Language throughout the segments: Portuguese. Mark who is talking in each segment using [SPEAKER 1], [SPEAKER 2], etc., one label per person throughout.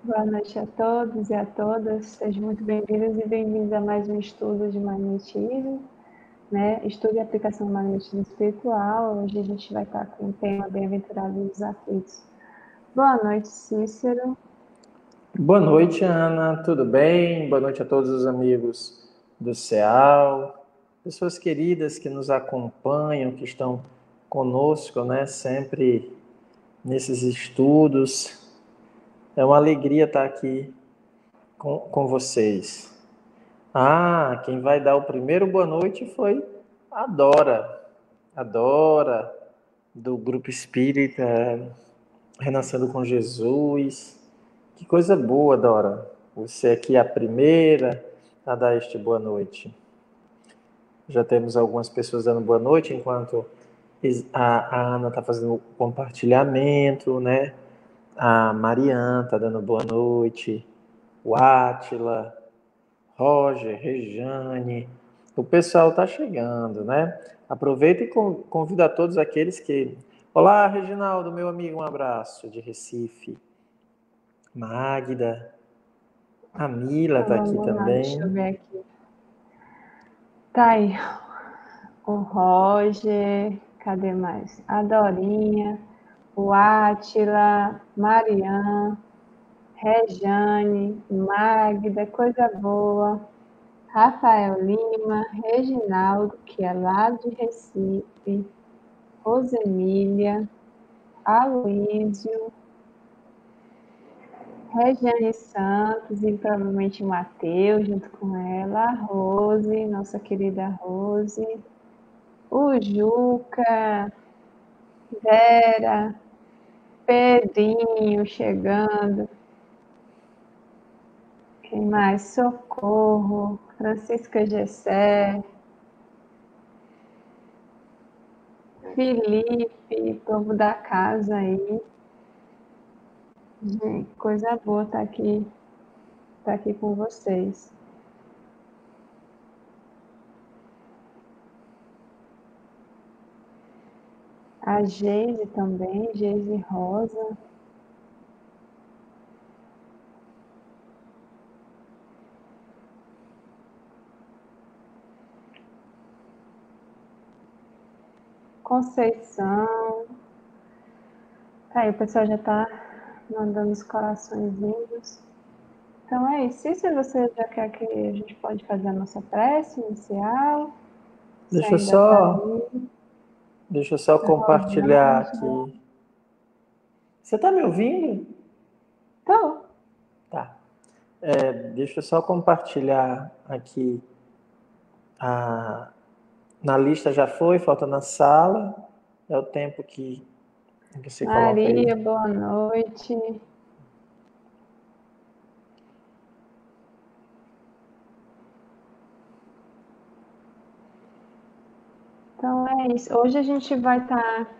[SPEAKER 1] Boa noite a todos e a todas. Sejam muito bem-vindos e bem-vindos a mais um estudo de magnetismo, né? Estudo e aplicação do magnetismo espiritual. Hoje a gente vai estar com o tema Bem-aventurados os aflitos. Boa noite, Cícero.
[SPEAKER 2] Boa noite, Ana. Tudo bem? Boa noite a todos os amigos do CEAL, pessoas queridas que nos acompanham, que estão conosco, né? Sempre nesses estudos. É uma alegria estar aqui com vocês. Quem vai dar o primeiro boa noite foi a Dora. A Dora, do Grupo Espírita Renascendo com Jesus. Que coisa boa, Dora. Você aqui é a primeira a dar este boa noite. Já temos algumas pessoas dando boa noite, enquanto a Ana está fazendo o compartilhamento, né? A Mariana está dando boa noite. O Átila, Roger, Rejane. O pessoal está chegando, né? Aproveita e convida a todos aqueles que... Olá, Reginaldo, meu amigo, um abraço de Recife. Magda, a Mila
[SPEAKER 1] Então
[SPEAKER 2] está aqui
[SPEAKER 1] vamos lá, deixa eu
[SPEAKER 2] também.
[SPEAKER 1] ver aqui. Tá aí o Roger, cadê mais? A Dorinha, o Átila, Mariana, Rejane, Magda, coisa boa. Rafael Lima, Reginaldo, que é lá de Recife, Rosemília, Aloísio, Regiane Santos e provavelmente o Matheus junto com ela, a Rose, nossa querida Rose, o Juca, Vera, Pedrinho chegando, quem mais? Socorro, Francisca Gessé, Felipe, povo da casa aí. Gente, coisa boa estar aqui com vocês. A Geise também, Geise Rosa. Conceição. Tá aí, o pessoal já está mandando os coraçõezinhos. Então é isso. E se você já quer que a gente pode fazer a nossa prece inicial? Se
[SPEAKER 2] Deixa eu
[SPEAKER 1] ainda está
[SPEAKER 2] só,
[SPEAKER 1] aí.
[SPEAKER 2] deixa eu só compartilhar
[SPEAKER 1] Rosângela.
[SPEAKER 2] aqui. Você está me ouvindo?
[SPEAKER 1] Então,
[SPEAKER 2] Tá. Deixa eu só compartilhar aqui. Na lista já foi, falta na sala. É o tempo que você coloca aí.
[SPEAKER 1] Maria, boa noite. Então é isso. Hoje a gente vai estar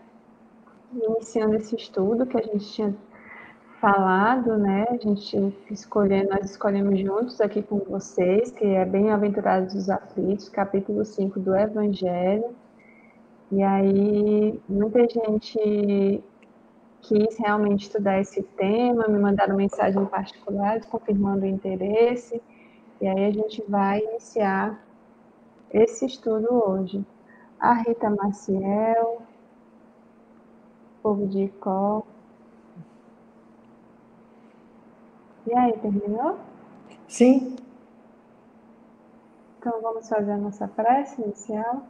[SPEAKER 1] iniciando esse estudo que a gente tinha falado, né? Nós escolhemos juntos aqui com vocês, que é Bem-aventurados os aflitos, capítulo 5 do Evangelho. E aí, muita gente quis realmente estudar esse tema, me mandaram mensagem particulares confirmando o interesse, e aí a gente vai iniciar esse estudo hoje. A Rita Maciel, povo de Icó. E aí, terminou?
[SPEAKER 2] Sim.
[SPEAKER 1] Então vamos fazer a nossa prece inicial.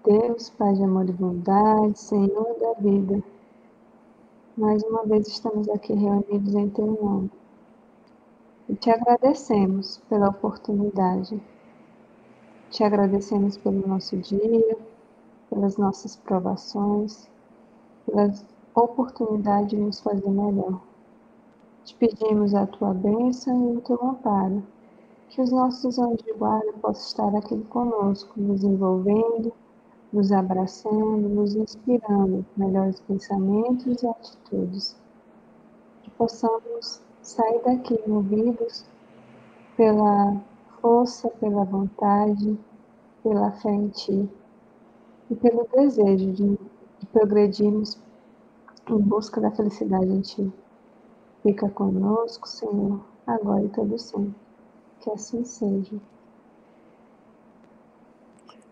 [SPEAKER 1] Deus, Pai de amor e bondade, Senhor da vida, mais uma vez estamos aqui reunidos em Teu nome e te agradecemos pela oportunidade. Te agradecemos pelo nosso dia, pelas nossas provações, pela oportunidade de nos fazer melhor. Te pedimos a Tua bênção e o Teu amparo, que os nossos anjos de guarda possam estar aqui conosco, nos envolvendo, nos abraçando, nos inspirando melhores pensamentos e atitudes. Que possamos sair daqui movidos pela força, pela vontade pela fé em Ti e pelo desejo de progredirmos em busca da felicidade em Ti. Fica conosco, Senhor, agora e todo sempre. Que assim seja.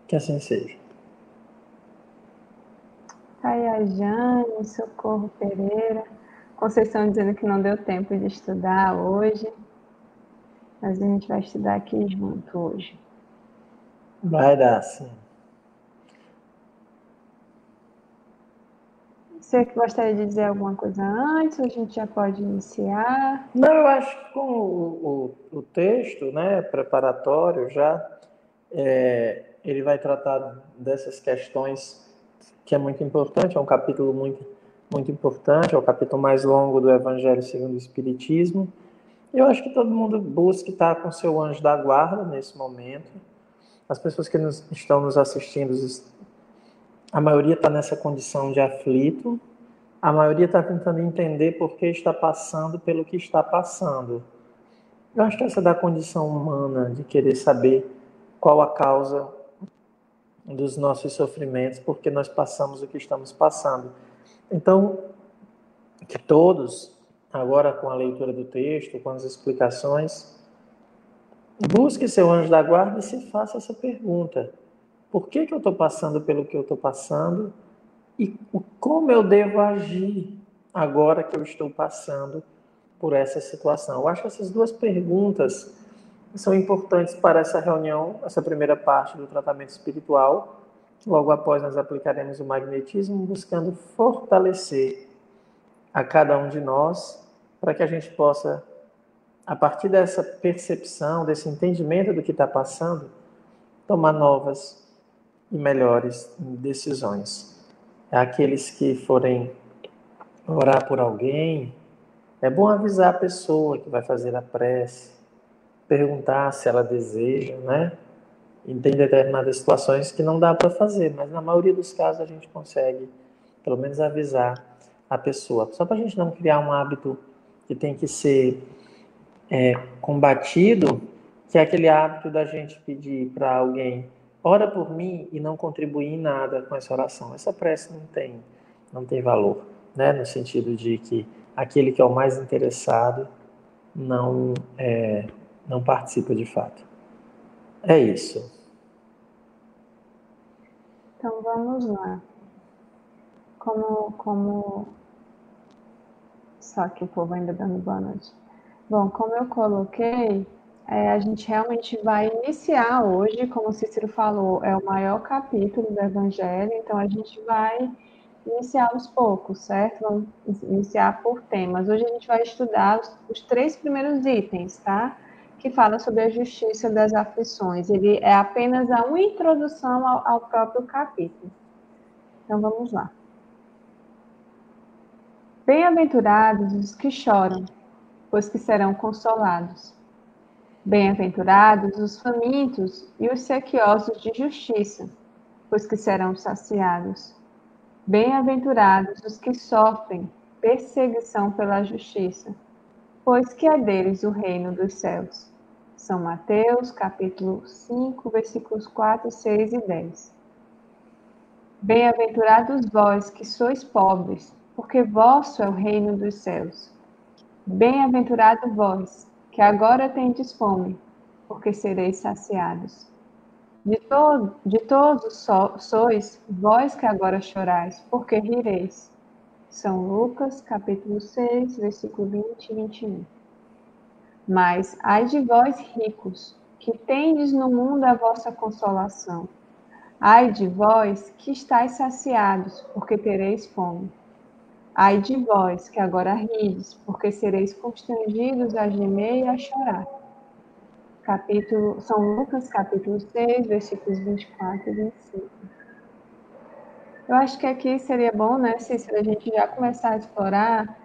[SPEAKER 2] Que assim seja.
[SPEAKER 1] Tá aí a Jane, Socorro Pereira, Conceição dizendo que não deu tempo de estudar hoje, mas a gente vai estudar aqui junto hoje.
[SPEAKER 2] Vai dar, sim.
[SPEAKER 1] Você que gostaria de dizer alguma coisa antes, ou a gente já pode iniciar?
[SPEAKER 2] Não, eu acho que com o texto, né, preparatório já, ele vai tratar dessas questões que é muito importante, é um capítulo muito, muito importante, é o capítulo mais longo do Evangelho segundo o Espiritismo. Eu acho que todo mundo busca estar com seu anjo da guarda nesse momento. As pessoas que estão nos assistindo, a maioria está nessa condição de aflito, a maioria está tentando entender por que está passando pelo que está passando. Eu acho que essa é da condição humana, de querer saber qual a causa dos nossos sofrimentos, porque nós passamos o que estamos passando. Então, que todos, agora com a leitura do texto, com as explicações, busque seu anjo da guarda e se faça essa pergunta. Por que eu estou passando pelo que eu estou passando? E como eu devo agir agora que eu estou passando por essa situação? Eu acho que essas duas perguntas são importantes para essa reunião, essa primeira parte do tratamento espiritual. Logo após, nós aplicaremos o magnetismo, buscando fortalecer a cada um de nós, para que a gente possa, a partir dessa percepção, desse entendimento do que está passando, tomar novas e melhores decisões. Aqueles que forem orar por alguém, é bom avisar a pessoa que vai fazer a prece, perguntar se ela deseja, né? E tem determinadas situações que não dá para fazer, mas na maioria dos casos a gente consegue, pelo menos, avisar a pessoa. Só para a gente não criar um hábito que tem que ser combatido, que é aquele hábito da gente pedir para alguém, ora por mim e não contribuir em nada com essa oração. Essa prece não tem valor, né? No sentido de que aquele que é o mais interessado não participa de fato. É isso.
[SPEAKER 1] Então vamos lá. Só que o povo ainda dando boa noite. Bom, como eu coloquei, a gente realmente vai iniciar hoje, como o Cícero falou, é o maior capítulo do Evangelho, então a gente vai iniciar aos poucos, certo? Vamos iniciar por temas. Hoje a gente vai estudar os 3 primeiros itens, tá? Que fala sobre a justiça das aflições. Ele é apenas uma introdução ao próprio capítulo. Então vamos lá. Bem-aventurados os que choram, pois que serão consolados. Bem-aventurados os famintos e os sequiosos de justiça, pois que serão saciados. Bem-aventurados os que sofrem perseguição pela justiça, pois que é deles o reino dos céus. São Mateus, capítulo 5, versículos 4, 6 e 10. Bem-aventurados vós que sois pobres, porque vosso é o reino dos céus. Bem-aventurado vós, que agora tendes fome, porque sereis saciados. De todos sois vós que agora chorais, porque rireis. São Lucas, capítulo 6, versículo 20 e 21. Mas ai de vós ricos, que tendes no mundo a vossa consolação. Ai de vós que estáis saciados, porque tereis fome. Ai de vós, que agora rides, porque sereis constrangidos a gemer e a chorar. São Lucas, capítulo 6, versículos 24 e 25. Eu acho que aqui seria bom, né, Cícero, a gente já começar a explorar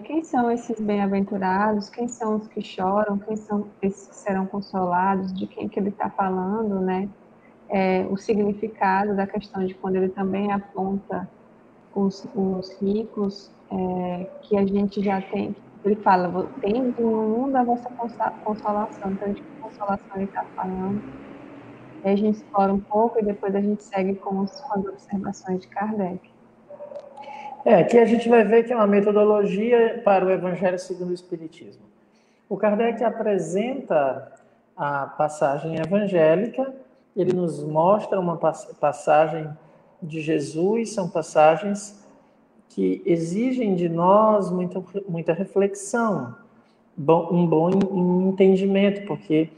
[SPEAKER 1] quem são esses bem-aventurados, quem são os que choram, quem são esses que serão consolados, de quem que ele está falando, né? O significado da questão de quando ele também aponta os ricos, que a gente já tem, ele fala, tem no mundo a vossa consolação, então de que consolação ele está falando. Aí a gente explora um pouco e depois a gente segue com as observações de Kardec.
[SPEAKER 2] Aqui a gente vai ver que é uma metodologia para o Evangelho segundo o Espiritismo. O Kardec apresenta a passagem evangélica, ele nos mostra uma passagem de Jesus, são passagens que exigem de nós muita reflexão, um bom entendimento, porque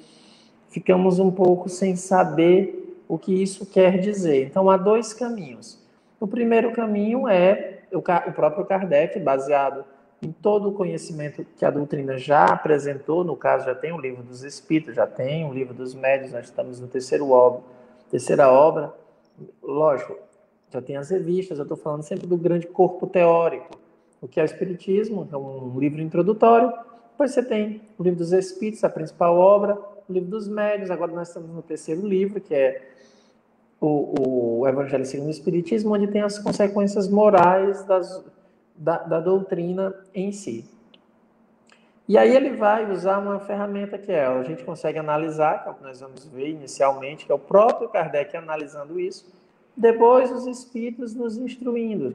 [SPEAKER 2] ficamos um pouco sem saber o que isso quer dizer. Então, há dois caminhos. O primeiro caminho é o próprio Kardec, baseado em todo o conhecimento que a doutrina já apresentou, no caso, já tem o Livro dos Espíritos, já tem o Livro dos Médiuns, nós estamos no terceira obra, lógico, já tem as revistas, eu estou falando sempre do grande corpo teórico, o que é o Espiritismo, é um livro introdutório, depois você tem o Livro dos Espíritos, a principal obra, o Livro dos Médiuns, agora nós estamos no terceiro livro, que é o Evangelho segundo o Espiritismo, onde tem as consequências morais da doutrina em si. E aí ele vai usar uma ferramenta que a gente consegue analisar, que é o que nós vamos ver inicialmente, que é o próprio Kardec analisando isso, depois os Espíritos nos instruindo,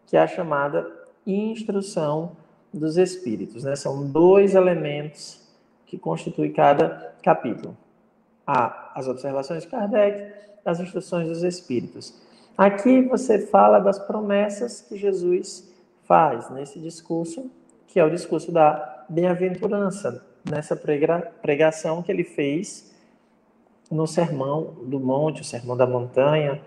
[SPEAKER 2] que é a chamada instrução dos Espíritos, né? São dois elementos que constituem cada capítulo. As observações de Kardec, as instruções dos Espíritos. Aqui você fala das promessas que Jesus faz nesse discurso, que é o discurso da bem-aventurança, nessa pregação que ele fez no Sermão do Monte, o Sermão da Montanha.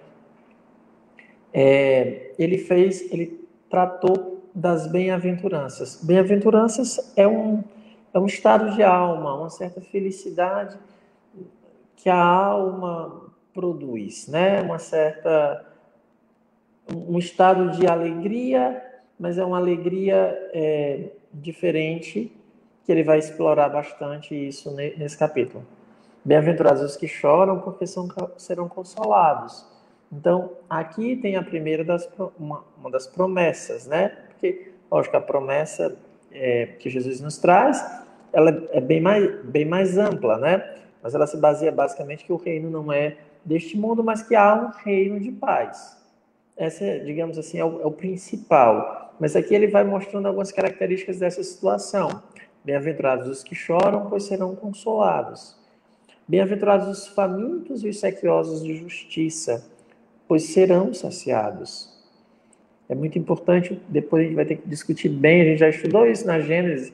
[SPEAKER 2] Ele tratou das bem-aventuranças. Bem-aventuranças é um estado de alma, uma certa felicidade que a alma produz, né? Um estado de alegria, mas é uma alegria diferente, que ele vai explorar bastante isso nesse capítulo. Bem-aventurados os que choram, porque serão consolados. Então, aqui tem a primeira uma das promessas, né? Porque, lógico, a promessa que Jesus nos traz, ela é bem mais ampla, né? Mas ela se baseia basicamente que o reino não é deste mundo, mas que há um reino de paz. Essa, digamos assim, é o principal. Mas aqui ele vai mostrando algumas características dessa situação. Bem-aventurados os que choram, pois serão consolados. Bem-aventurados os famintos e os sequiosos de justiça, pois serão saciados. É muito importante, depois a gente vai ter que discutir bem, a gente já estudou isso na Gênesis,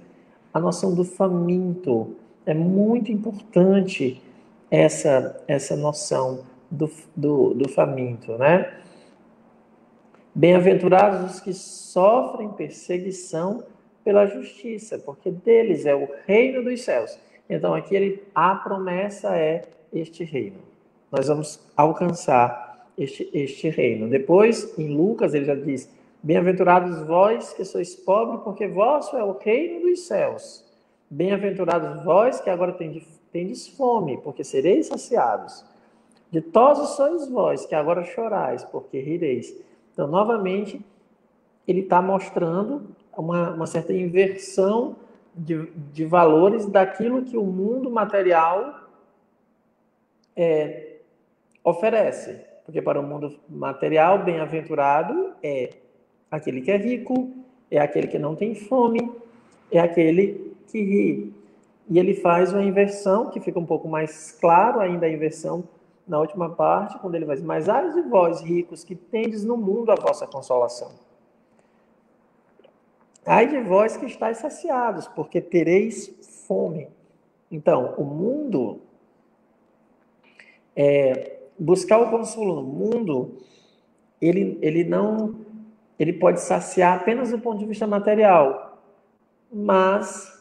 [SPEAKER 2] a noção do faminto. É muito importante essa noção do faminto, né? Bem-aventurados os que sofrem perseguição pela justiça, porque deles é o reino dos céus. Então, aqui a promessa é este reino. Nós vamos alcançar este reino. Depois, em Lucas, ele já diz: bem-aventurados vós que sois pobres, porque vosso é o reino dos céus. Bem-aventurados vós que agora tendes fome, porque sereis saciados. Ditosos sois vós que agora chorais, porque rireis. Então, novamente, ele está mostrando uma certa inversão de valores daquilo que o mundo material oferece. Porque para o mundo material, bem-aventurado é aquele que é rico, é aquele que não tem fome, é aquele que ri. E ele faz uma inversão, que fica um pouco mais claro ainda a inversão na última parte, quando ele vai dizer: mas ai de vós, ricos, que tendes no mundo a vossa consolação. Ai de vós que estáis saciados, porque tereis fome. Então, o mundo, buscar o consolo no mundo, ele pode saciar apenas do ponto de vista material, mas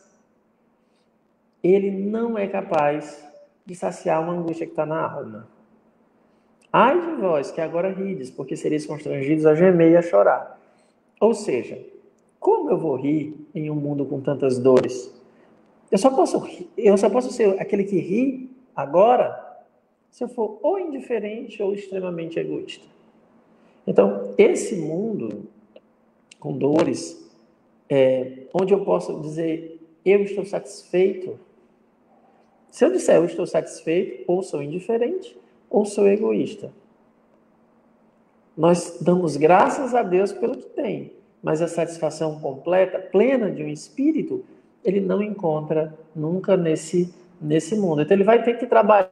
[SPEAKER 2] ele não é capaz de saciar uma angústia que está na alma. Ai de vós que agora rides, porque sereis constrangidos a gemer e a chorar. Ou seja, como eu vou rir em um mundo com tantas dores? Eu só posso ser aquele que ri agora se eu for ou indiferente ou extremamente egoísta. Então, esse mundo com dores, onde eu posso dizer: eu estou satisfeito, Se eu disser eu estou satisfeito, ou sou indiferente, ou sou egoísta. Nós damos graças a Deus pelo que tem, mas a satisfação completa, plena de um espírito, ele não encontra nunca nesse mundo. Então ele vai ter que trabalhar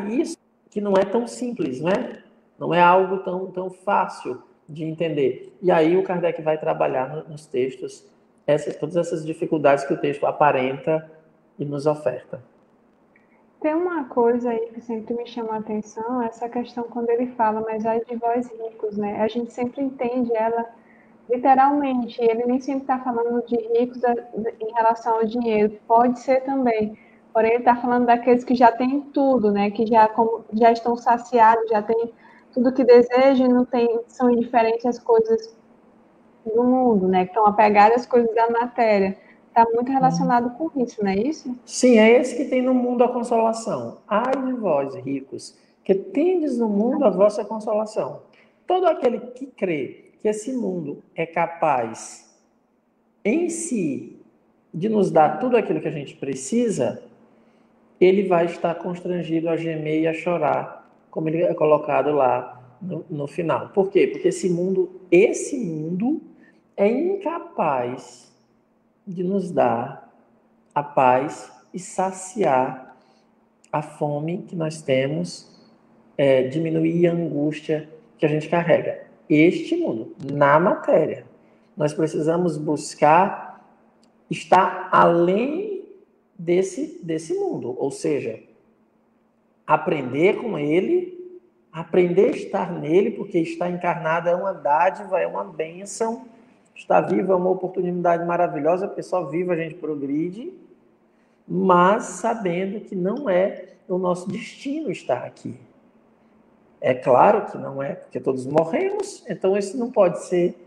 [SPEAKER 2] isso, que não é tão simples, né? Não é algo tão fácil de entender. E aí o Kardec vai trabalhar nos textos todas essas dificuldades que o texto aparenta e nos oferta.
[SPEAKER 1] Tem uma coisa aí que sempre me chama a atenção, essa questão quando ele fala, mas ai de vós ricos, né? A gente sempre entende ela literalmente, ele nem sempre está falando de ricos em relação ao dinheiro, pode ser também, porém ele está falando daqueles que já têm tudo, né? Que já estão saciados, já têm tudo que desejam e não tem, são indiferentes às coisas do mundo, né? Que estão apegados às coisas da matéria. Está muito relacionado com isso, não é isso?
[SPEAKER 2] Sim, é esse que tem no mundo a consolação. Ai de vós, ricos, que tendes no mundo a vossa consolação. Todo aquele que crê que esse mundo é capaz em si de nos dar tudo aquilo que a gente precisa, ele vai estar constrangido a gemer e a chorar, como ele é colocado lá no final. Por quê? Porque esse mundo é incapaz de nos dar a paz e saciar a fome que nós temos, diminuir a angústia que a gente carrega. Este mundo, na matéria, nós precisamos buscar estar além desse mundo, ou seja, aprender com ele, aprender a estar nele, porque estar encarnado é uma dádiva, é uma bênção. Estar vivo é uma oportunidade maravilhosa, porque só vivo a gente progride, mas sabendo que não é o nosso destino estar aqui. É claro que não é, porque todos morremos, então isso não pode ser.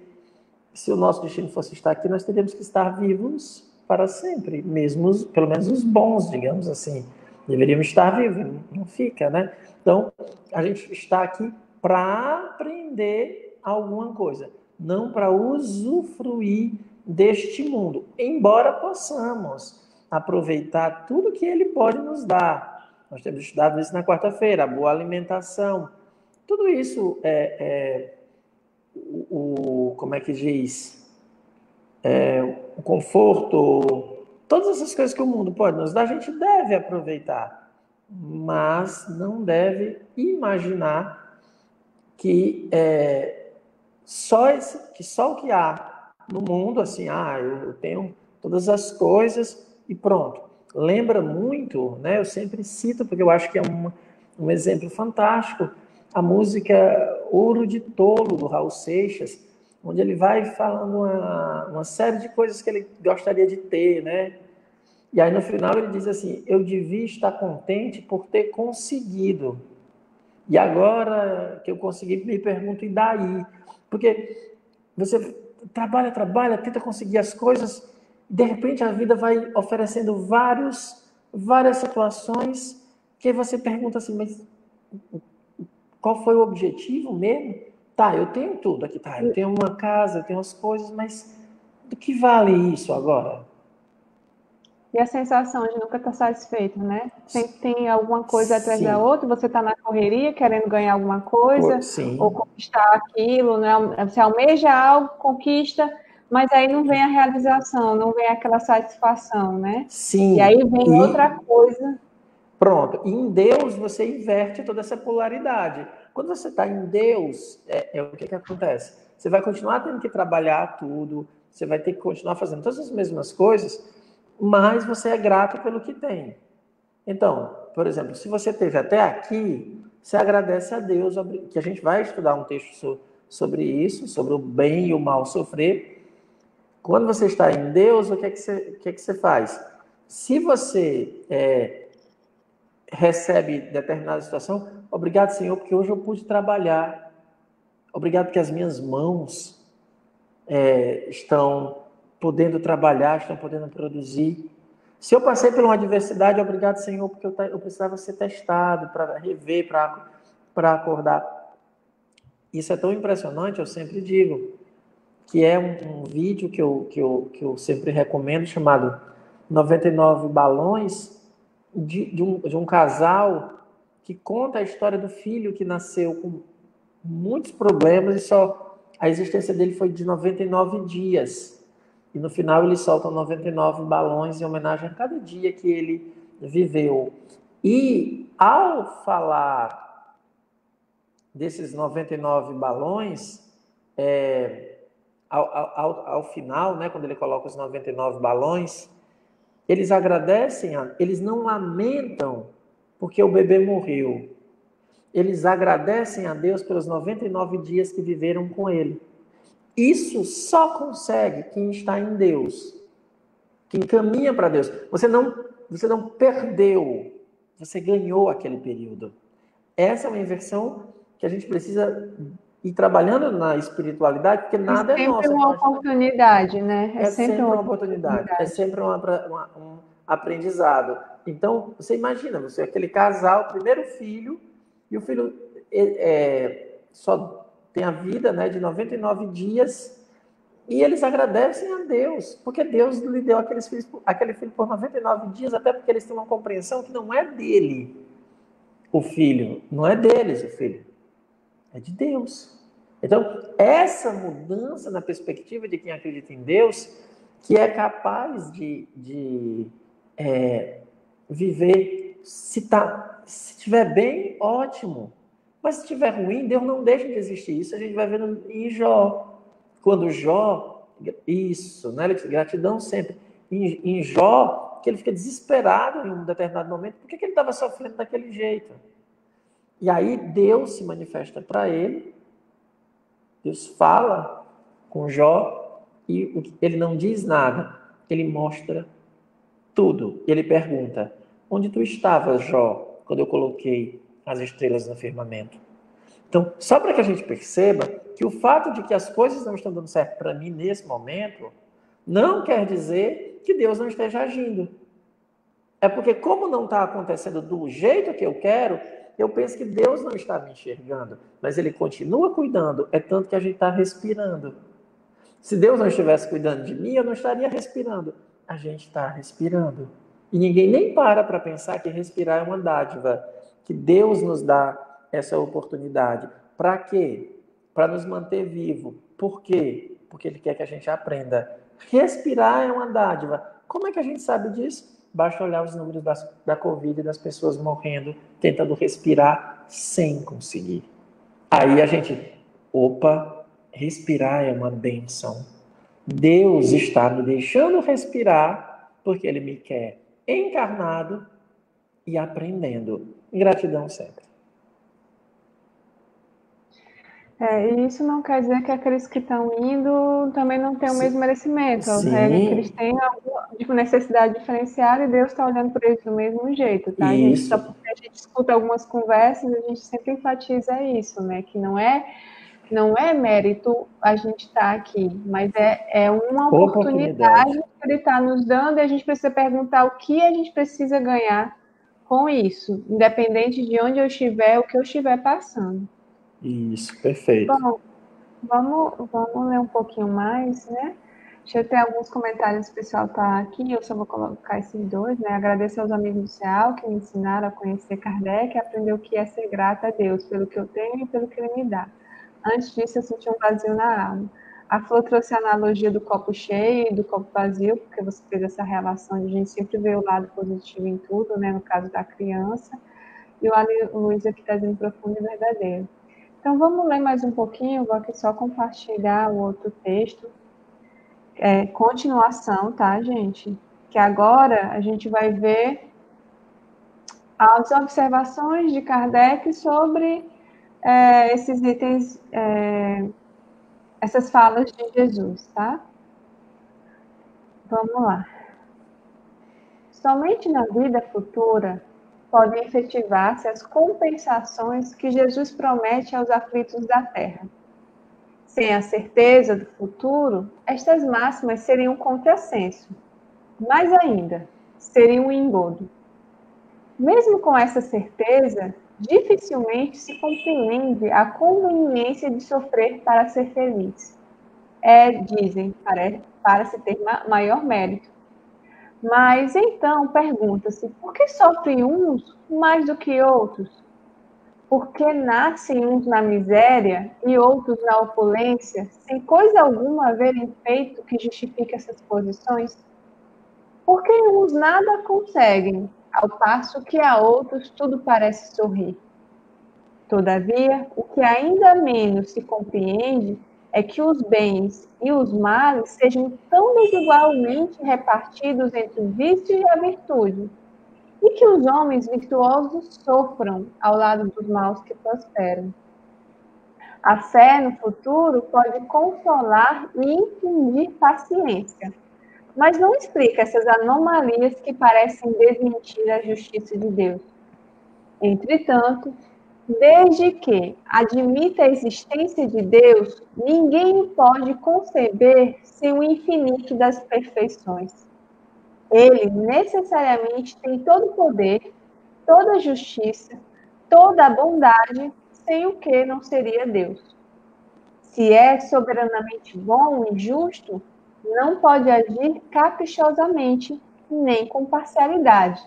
[SPEAKER 2] Se o nosso destino fosse estar aqui, nós teríamos que estar vivos para sempre, mesmo pelo menos os bons, digamos assim. Deveríamos estar vivos, não fica, né? Então, a gente está aqui para aprender alguma coisa, não para usufruir deste mundo, embora possamos aproveitar tudo que ele pode nos dar. Nós temos estudado isso na quarta-feira, a boa alimentação. Tudo isso como é que diz? O conforto, todas essas coisas que o mundo pode nos dar, a gente deve aproveitar, mas não deve imaginar que só o que há no mundo, assim, eu tenho todas as coisas e pronto. Lembra muito, né? Eu sempre cito, porque eu acho que é um exemplo fantástico, a música Ouro de Tolo, do Raul Seixas, onde ele vai falando uma série de coisas que ele gostaria de ter, né? E aí no final ele diz assim, eu devia estar contente por ter conseguido. E agora que eu consegui, me pergunto, e daí? Porque você trabalha, tenta conseguir as coisas, e de repente a vida vai oferecendo várias situações que você pergunta assim, mas qual foi o objetivo mesmo? Tá, eu tenho tudo aqui, tá, eu tenho uma casa, eu tenho as coisas, mas do que vale isso agora?
[SPEAKER 1] E a sensação de nunca estar satisfeito, né? Sempre tem alguma coisa atrás da
[SPEAKER 2] Sim,
[SPEAKER 1] outra, você está na correria querendo ganhar alguma coisa, ou
[SPEAKER 2] sim,
[SPEAKER 1] conquistar aquilo, né? Você almeja algo, conquista, mas aí não vem a realização, não vem aquela satisfação, né? E aí
[SPEAKER 2] sim.
[SPEAKER 1] vem outra
[SPEAKER 2] E
[SPEAKER 1] coisa.
[SPEAKER 2] pronto, em Deus você inverte toda essa polaridade. Quando você está em Deus, o que acontece? Você vai continuar tendo que trabalhar tudo, você vai ter que continuar fazendo todas as mesmas coisas, mas você é grato pelo que tem. Então, por exemplo, se você teve até aqui, você agradece a Deus, que a gente vai estudar um texto sobre isso, sobre o bem e o mal sofrer. Quando você está em Deus, o que é que você faz? Se você recebe determinada situação, obrigado, Senhor, porque hoje eu pude trabalhar. Obrigado que as minhas mãos estão podendo trabalhar, estão podendo produzir. Se eu passei por uma adversidade, obrigado, Senhor, porque eu precisava ser testado para rever, para acordar. Isso é tão impressionante, eu sempre digo. que é um vídeo que eu sempre recomendo, chamado 99 Balões, de um casal que conta a história do filho que nasceu com muitos problemas e só a existência dele foi de 99 dias. E no final eles soltam 99 balões em homenagem a cada dia que ele viveu. E ao falar desses 99 balões, ao final, né, quando ele coloca os 99 balões, eles agradecem, eles não lamentam porque o bebê morreu. Eles agradecem a Deus pelos 99 dias que viveram com ele. Isso só consegue quem está em Deus, quem caminha para Deus. Você não perdeu, você ganhou aquele período. Essa é uma inversão que a gente precisa ir trabalhando na espiritualidade, porque nada é nosso.
[SPEAKER 1] É sempre uma oportunidade, né?
[SPEAKER 2] É sempre uma oportunidade, é sempre um aprendizado. Então, você imagina, você aquele casal, primeiro filho, e o filho só tem a vida, né, de 99 dias, e eles agradecem a Deus, porque Deus lhe deu aquele filho por 99 dias, até porque eles têm uma compreensão que não é dele o filho, não é deles o filho, é de Deus. Então, essa mudança na perspectiva de quem acredita em Deus, que é capaz de viver, se estiver bem, ótimo. Mas se estiver ruim, Deus não deixa de existir. Isso a gente vai vendo em Jó. Quando Jó, isso, né? Gratidão sempre. Em Jó, que ele fica desesperado em um determinado momento. Por que ele estava sofrendo daquele jeito? E aí Deus se manifesta para ele, Deus fala com Jó, e ele não diz nada, ele mostra tudo. Ele pergunta: onde tu estavas, Jó, quando eu coloquei as estrelas no firmamento? Então, só para que a gente perceba que o fato de que as coisas não estão dando certo para mim nesse momento, não quer dizer que Deus não esteja agindo. É porque, como não está acontecendo do jeito que eu quero, eu penso que Deus não está me enxergando, mas Ele continua cuidando, é tanto que a gente está respirando. Se Deus não estivesse cuidando de mim, eu não estaria respirando. A gente está respirando. E ninguém nem para pensar que respirar é uma dádiva, que Deus nos dá essa oportunidade. Para quê? Para nos manter vivo. Por quê? Porque Ele quer que a gente aprenda. Respirar é uma dádiva. Como é que a gente sabe disso? Basta olhar os números da Covid e das pessoas morrendo, tentando respirar sem conseguir. Aí a gente, respirar é uma bênção. Deus está me deixando respirar porque Ele me quer encarnado e aprendendo. Gratidão sempre.
[SPEAKER 1] E isso não quer dizer que aqueles que estão indo também não têm o mesmo merecimento.
[SPEAKER 2] Sim.
[SPEAKER 1] Que eles têm alguma necessidade diferenciada e Deus está olhando para eles do mesmo jeito, tá, gente? Só porque a gente escuta algumas conversas, a gente sempre enfatiza isso, né? Que não é mérito a gente estar aqui, mas é uma oportunidade que Ele está nos dando, e a gente precisa perguntar o que a gente precisa ganhar com isso, independente de onde eu estiver, o que eu estiver passando.
[SPEAKER 2] Isso, perfeito.
[SPEAKER 1] Bom, vamos ler um pouquinho mais, né? Deixa eu ter alguns comentários, o pessoal está aqui, eu só vou colocar esses dois, né? Agradeço aos amigos do CEAL que me ensinaram a conhecer Kardec e aprender o que é ser grata a Deus, pelo que eu tenho e pelo que Ele me dá. Antes disso, eu senti um vazio na alma. A Flor trouxe a analogia do copo cheio e do copo vazio, porque você fez essa relação de a gente sempre ver o lado positivo em tudo, né? No caso da criança. E o Luiz aqui está dizendo profundo e verdadeiro. Então, vamos ler mais um pouquinho, vou aqui só compartilhar o outro texto. Continuação, tá, gente? Que agora a gente vai ver as observações de Kardec sobre esses itens, essas falas de Jesus, tá? Vamos lá. Somente na vida futura podem efetivar-se as compensações que Jesus promete aos aflitos da terra. Sem a certeza do futuro, estas máximas seriam um contrassenso. Mais ainda, seriam um engodo. Mesmo com essa certeza, dificilmente se compreende a conveniência de sofrer para ser feliz. dizem, para se ter maior mérito. Mas então pergunta-se, por que sofrem uns mais do que outros? Por que nascem uns na miséria e outros na opulência, sem coisa alguma haverem feito que justifique essas posições? Por que uns nada conseguem, ao passo que a outros tudo parece sorrir? Todavia, o que ainda menos se compreende é que os bens e os males sejam tão desigualmente repartidos entre o vício e a virtude, e que os homens virtuosos sofram ao lado dos maus que prosperam. A fé no futuro pode consolar e infundir paciência, mas não explica essas anomalias que parecem desmentir a justiça de Deus. Entretanto, desde que admita a existência de Deus, ninguém o pode conceber sem o infinito das perfeições. Ele necessariamente tem todo o poder, toda a justiça, toda a bondade, sem o que não seria Deus. Se é soberanamente bom e justo, não pode agir caprichosamente nem com parcialidade.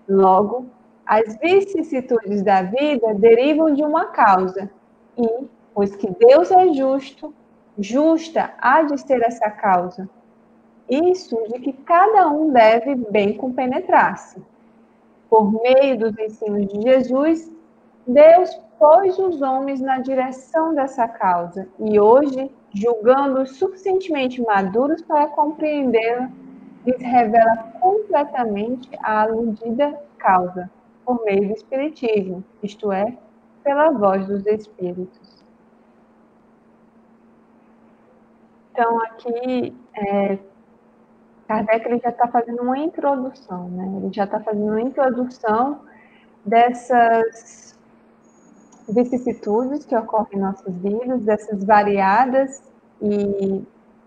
[SPEAKER 1] Logo, as vicissitudes da vida derivam de uma causa, e, pois que Deus é justo, justa há de ser essa causa. Isso de que cada um deve bem compenetrar-se. Por meio dos ensinos de Jesus, Deus pôs os homens na direção dessa causa, e hoje, julgando-os suficientemente maduros para compreendê-la, lhes revela completamente a aludida causa, por meio do Espiritismo, isto é, pela voz dos Espíritos. Então, aqui, Kardec ele já está fazendo uma introdução, né? Ele já está fazendo uma introdução dessas vicissitudes que ocorrem em nossas vidas, dessas variadas, e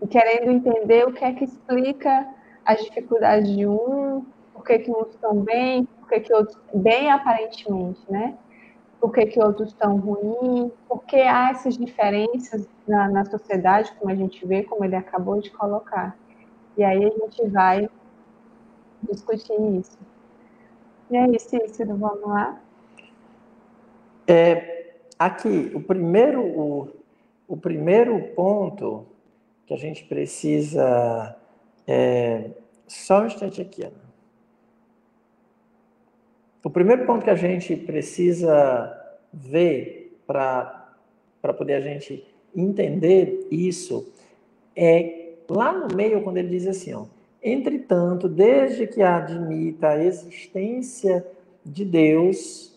[SPEAKER 1] querendo entender o que é que explica as dificuldades de por que uns estão bem, por que outros, bem aparentemente, né? Por que outros estão ruins, por que há essas diferenças na sociedade, como a gente vê, como ele acabou de colocar. E aí a gente vai discutir isso. E aí, Cícero, vamos lá?
[SPEAKER 2] Aqui, o primeiro ponto que a gente precisa... só um instante aqui, Ana. O primeiro ponto que a gente precisa ver para poder a gente entender isso é lá no meio, quando ele diz assim, ó, entretanto, desde que admita a existência de Deus,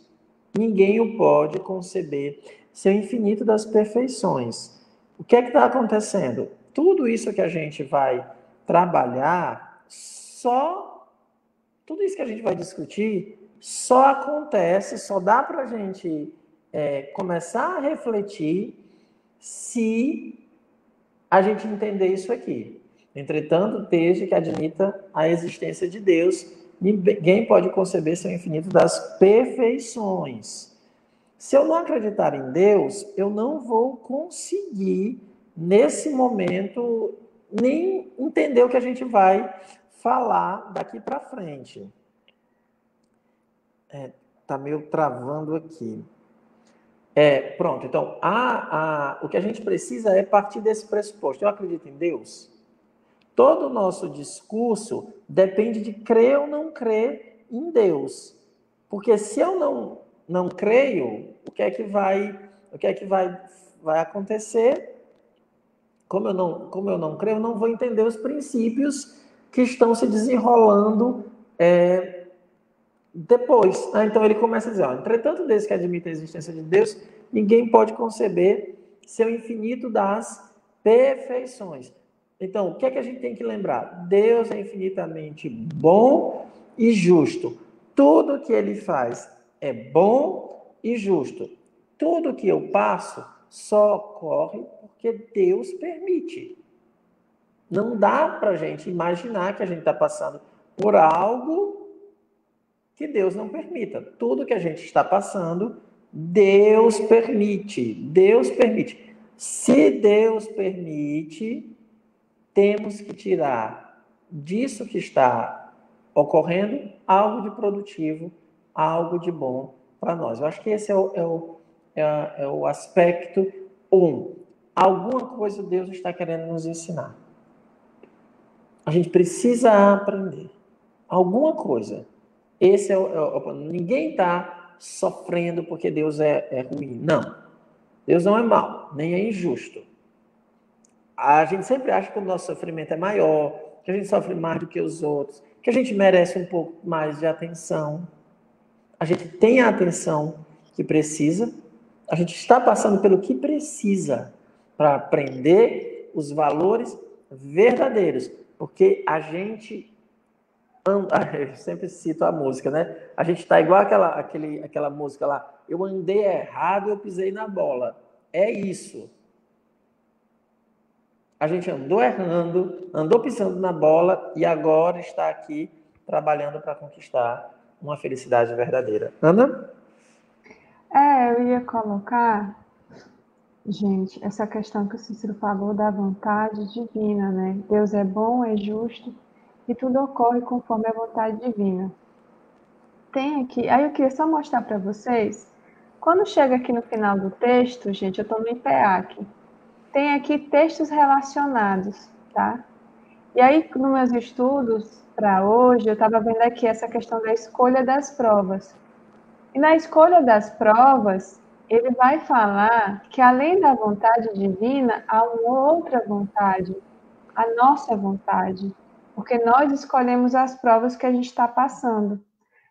[SPEAKER 2] ninguém o pode conceber seu infinito das perfeições. O que é que está acontecendo? Tudo isso que a gente vai trabalhar, tudo isso que a gente vai discutir, só acontece, só dá para a gente começar a refletir se a gente entender isso aqui. Entretanto, desde que admita a existência de Deus, ninguém pode conceber seu infinito das perfeições. Se eu não acreditar em Deus, eu não vou conseguir, nesse momento, nem entender o que a gente vai falar daqui para frente. Tá meio travando aqui. Pronto, então, o que a gente precisa é partir desse pressuposto. Eu acredito em Deus? Todo o nosso discurso depende de crer ou não crer em Deus. Porque se eu não creio, o que é que vai acontecer? Como eu não creio, eu não vou entender os princípios que estão se desenrolando depois. Então ele começa a dizer, entretanto, desde que admite a existência de Deus, ninguém pode conceber seu infinito das perfeições. Então, o que é que a gente tem que lembrar? Deus é infinitamente bom e justo. Tudo que ele faz é bom e justo. Tudo que eu passo só ocorre porque Deus permite. Não dá para a gente imaginar que a gente está passando por algo que Deus não permita. Tudo que a gente está passando, Deus permite. Deus permite. Se Deus permite, temos que tirar disso que está ocorrendo algo de produtivo, algo de bom para nós. Eu acho que esse é o aspecto 1. Alguma coisa Deus está querendo nos ensinar. A gente precisa aprender. Alguma coisa. Esse ninguém está sofrendo porque Deus é ruim. Não. Deus não é mau, nem é injusto. A gente sempre acha que o nosso sofrimento é maior, que a gente sofre mais do que os outros, que a gente merece um pouco mais de atenção. A gente tem a atenção que precisa, a gente está passando pelo que precisa para aprender os valores verdadeiros, porque a gente eu sempre cito a música, né? A gente está igual aquela música lá, eu andei errado, eu pisei na bola. É isso. A gente andou errando, andou pisando na bola e agora está aqui trabalhando para conquistar uma felicidade verdadeira. Ana?
[SPEAKER 1] Eu ia colocar, gente, essa questão que o Cícero falou da vontade divina, né? Deus é bom, é justo e tudo ocorre conforme a vontade divina. Tem aqui, aí eu queria só mostrar para vocês, quando chega aqui no final do texto, gente, eu estou no IPEA aqui, tem aqui textos relacionados, tá? E aí, nos meus estudos para hoje, eu estava vendo aqui essa questão da escolha das provas. E na escolha das provas, ele vai falar que além da vontade divina, há uma outra vontade, a nossa vontade, porque nós escolhemos as provas que a gente está passando,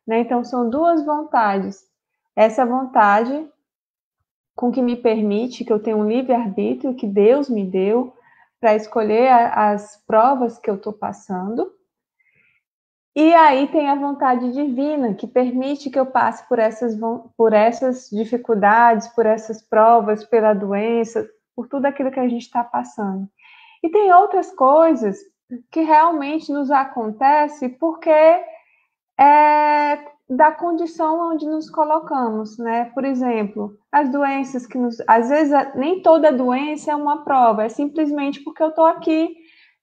[SPEAKER 1] né? Então, são duas vontades. Essa vontade com que me permite, que eu tenho um livre-arbítrio que Deus me deu para escolher as provas que eu estou passando. E aí tem a vontade divina, que permite que eu passe por essas dificuldades, por essas provas, pela doença, por tudo aquilo que a gente está passando. E tem outras coisas que realmente nos acontecem porque da condição onde nos colocamos, né? Por exemplo, as doenças que às vezes, nem toda doença é uma prova, é simplesmente porque eu estou aqui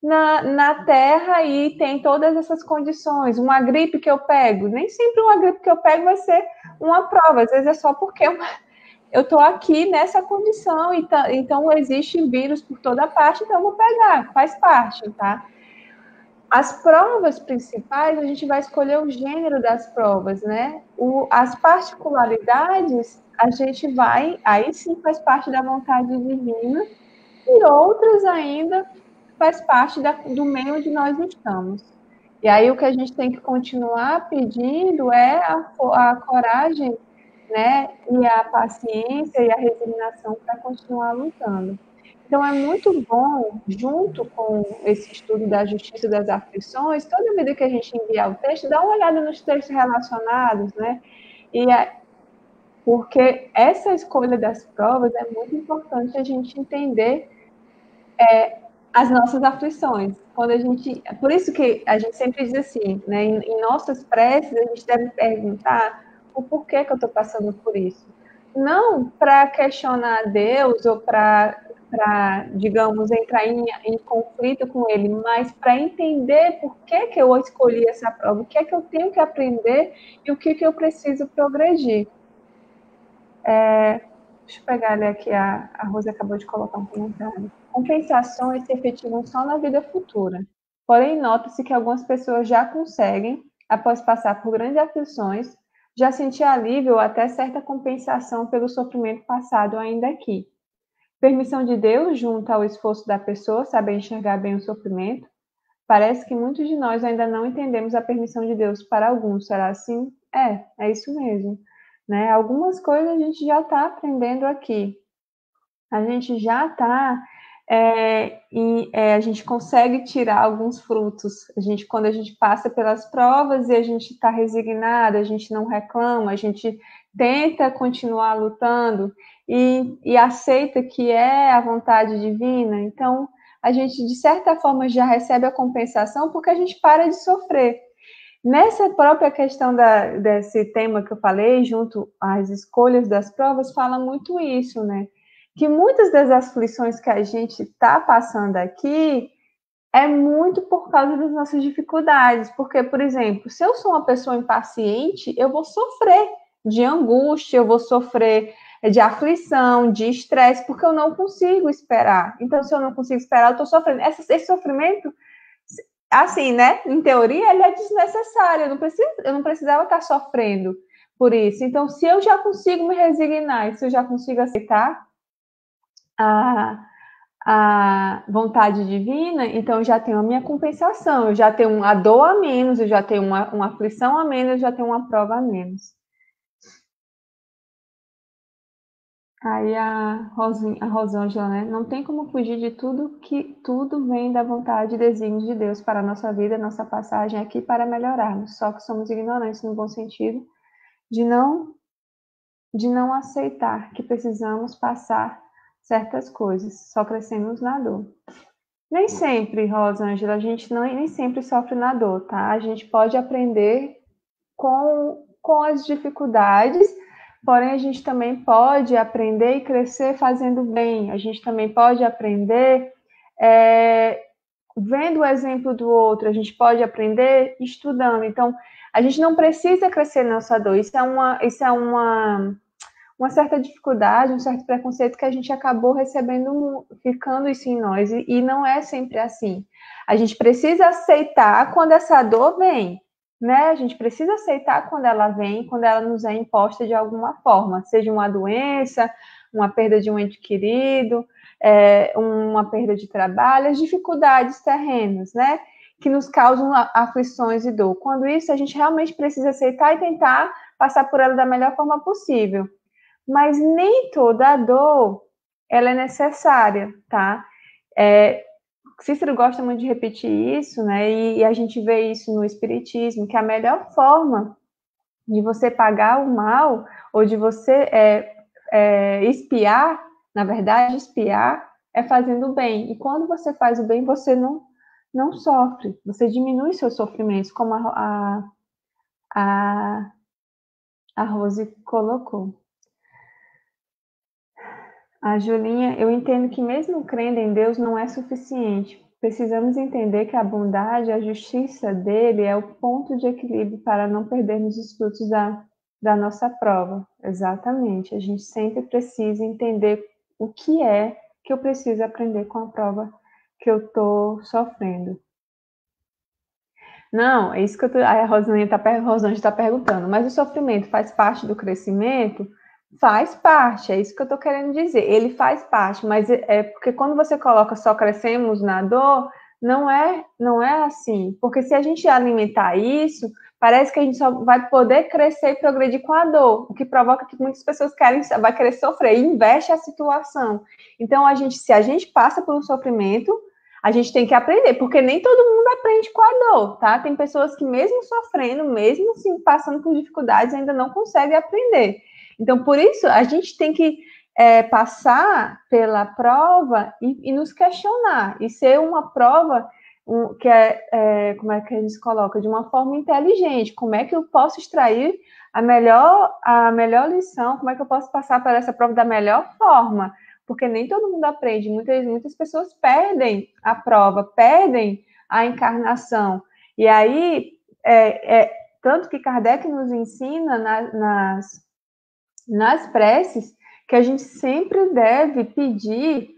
[SPEAKER 1] na Terra e tem todas essas condições. Uma gripe que eu pego, nem sempre uma gripe que eu pego vai ser uma prova, às vezes é só porque eu estou aqui nessa condição, então existe vírus por toda parte, então eu vou pegar, faz parte, tá? As provas principais, a gente vai escolher o gênero das provas, né? As particularidades, a gente vai, aí sim faz parte da vontade divina, e outras ainda faz parte do meio onde nós estamos. E aí o que a gente tem que continuar pedindo é a coragem, né? E a paciência e a resignação para continuar lutando. Então, é muito bom, junto com esse estudo da justiça das aflições, toda vida que a gente enviar o texto, dá uma olhada nos textos relacionados, né? Porque essa escolha das provas é muito importante a gente entender as nossas aflições. Por isso que a gente sempre diz assim, né? Em nossas preces, a gente deve perguntar o porquê que eu estou passando por isso. Não para questionar Deus ou para, digamos, entrar em conflito com Ele, mas para entender por que eu escolhi essa prova, o que é que eu tenho que aprender e o que eu preciso progredir. Deixa eu pegar ali aqui, a Rosa acabou de colocar um comentário. Compensações se efetivam só na vida futura. Porém, nota-se que algumas pessoas já conseguem, após passar por grandes aflições, já sentir alívio ou até certa compensação pelo sofrimento passado ainda aqui. Permissão de Deus, junto ao esforço da pessoa, saber enxergar bem o sofrimento. Parece que muitos de nós ainda não entendemos a permissão de Deus para alguns. Será assim? É isso mesmo. Né? Algumas coisas a gente já está aprendendo aqui. A gente já está a gente consegue tirar alguns frutos. Quando a gente passa pelas provas e a gente está resignado, a gente não reclama, a gente tenta continuar lutando e aceita que é a vontade divina. Então, a gente, de certa forma, já recebe a compensação porque a gente para de sofrer. Nessa própria questão desse tema que eu falei, junto às escolhas das provas, fala muito isso, né? que muitas das aflições que a gente está passando aqui é muito por causa das nossas dificuldades. Porque, por exemplo, se eu sou uma pessoa impaciente, eu vou sofrer de angústia, eu vou sofrer de aflição, de estresse, porque eu não consigo esperar. Então, se eu não consigo esperar, eu estou sofrendo. Esse sofrimento, assim, né? Em teoria, ele é desnecessário. Eu não precisava estar sofrendo por isso. Então, se eu já consigo me resignar, e se eu já consigo aceitar a vontade divina, então eu já tenho a minha compensação, eu já tenho uma dor a menos, eu já tenho uma aflição a menos, eu já tenho uma prova a menos. Aí a Rosângela, né? Não tem como fugir de tudo, que tudo vem da vontade e desígnio de Deus para a nossa vida, nossa passagem aqui para melhorarmos. Só que somos ignorantes no bom sentido de não aceitar que precisamos passar certas coisas. Só crescemos na dor. Nem sempre, Rosângela, a gente nem sempre sofre na dor, tá? A gente pode aprender com as dificuldades, porém a gente também pode aprender e crescer fazendo bem. A gente também pode aprender vendo o exemplo do outro, a gente pode aprender estudando. Então, a gente não precisa crescer na nossa dor. Isso é uma certa dificuldade, um certo preconceito que a gente acabou recebendo, ficando isso em nós, e não é sempre assim. A gente precisa aceitar quando essa dor vem, né? A gente precisa aceitar quando ela vem, quando ela nos é imposta de alguma forma, seja uma doença, uma perda de um ente querido, uma perda de trabalho, as dificuldades terrenas, né? Que nos causam aflições e dor. Quando isso, a gente realmente precisa aceitar e tentar passar por ela da melhor forma possível. Mas nem toda dor ela é necessária, tá? Cícero gosta muito de repetir isso, né? E a gente vê isso no Espiritismo, que a melhor forma de você pagar o mal, ou de você espiar, na verdade, espiar é fazendo o bem. E quando você faz o bem, você não sofre, você diminui seus sofrimentos, como a Rose colocou. A Julinha, eu entendo que mesmo crendo em Deus não é suficiente. Precisamos entender que a bondade, a justiça dele é o ponto de equilíbrio para não perdermos os frutos da nossa prova. Exatamente. A gente sempre precisa entender o que é que eu preciso aprender com a prova que eu estou sofrendo. Não, é isso que a Rosângela está perguntando. Mas o sofrimento faz parte do crescimento? Faz parte, é isso que eu estou querendo dizer. Ele faz parte, mas é porque quando você coloca só crescemos na dor, não é assim. Porque se a gente alimentar isso, parece que a gente só vai poder crescer e progredir com a dor, o que provoca que muitas pessoas vai querer sofrer e inverte a situação. Então, se a gente passa por um sofrimento, a gente tem que aprender, porque nem todo mundo aprende com a dor, tá? Tem pessoas que mesmo sofrendo, mesmo assim, passando por dificuldades, ainda não conseguem aprender. Então, por isso, a gente tem que passar pela prova e nos questionar, e ser uma prova que como é que a gente coloca? De uma forma inteligente. Como é que eu posso extrair a melhor lição? Como é que eu posso passar por essa prova da melhor forma? Porque nem todo mundo aprende. Muitas pessoas perdem a prova, perdem a encarnação. E aí, tanto que Kardec nos ensina nas preces que a gente sempre deve pedir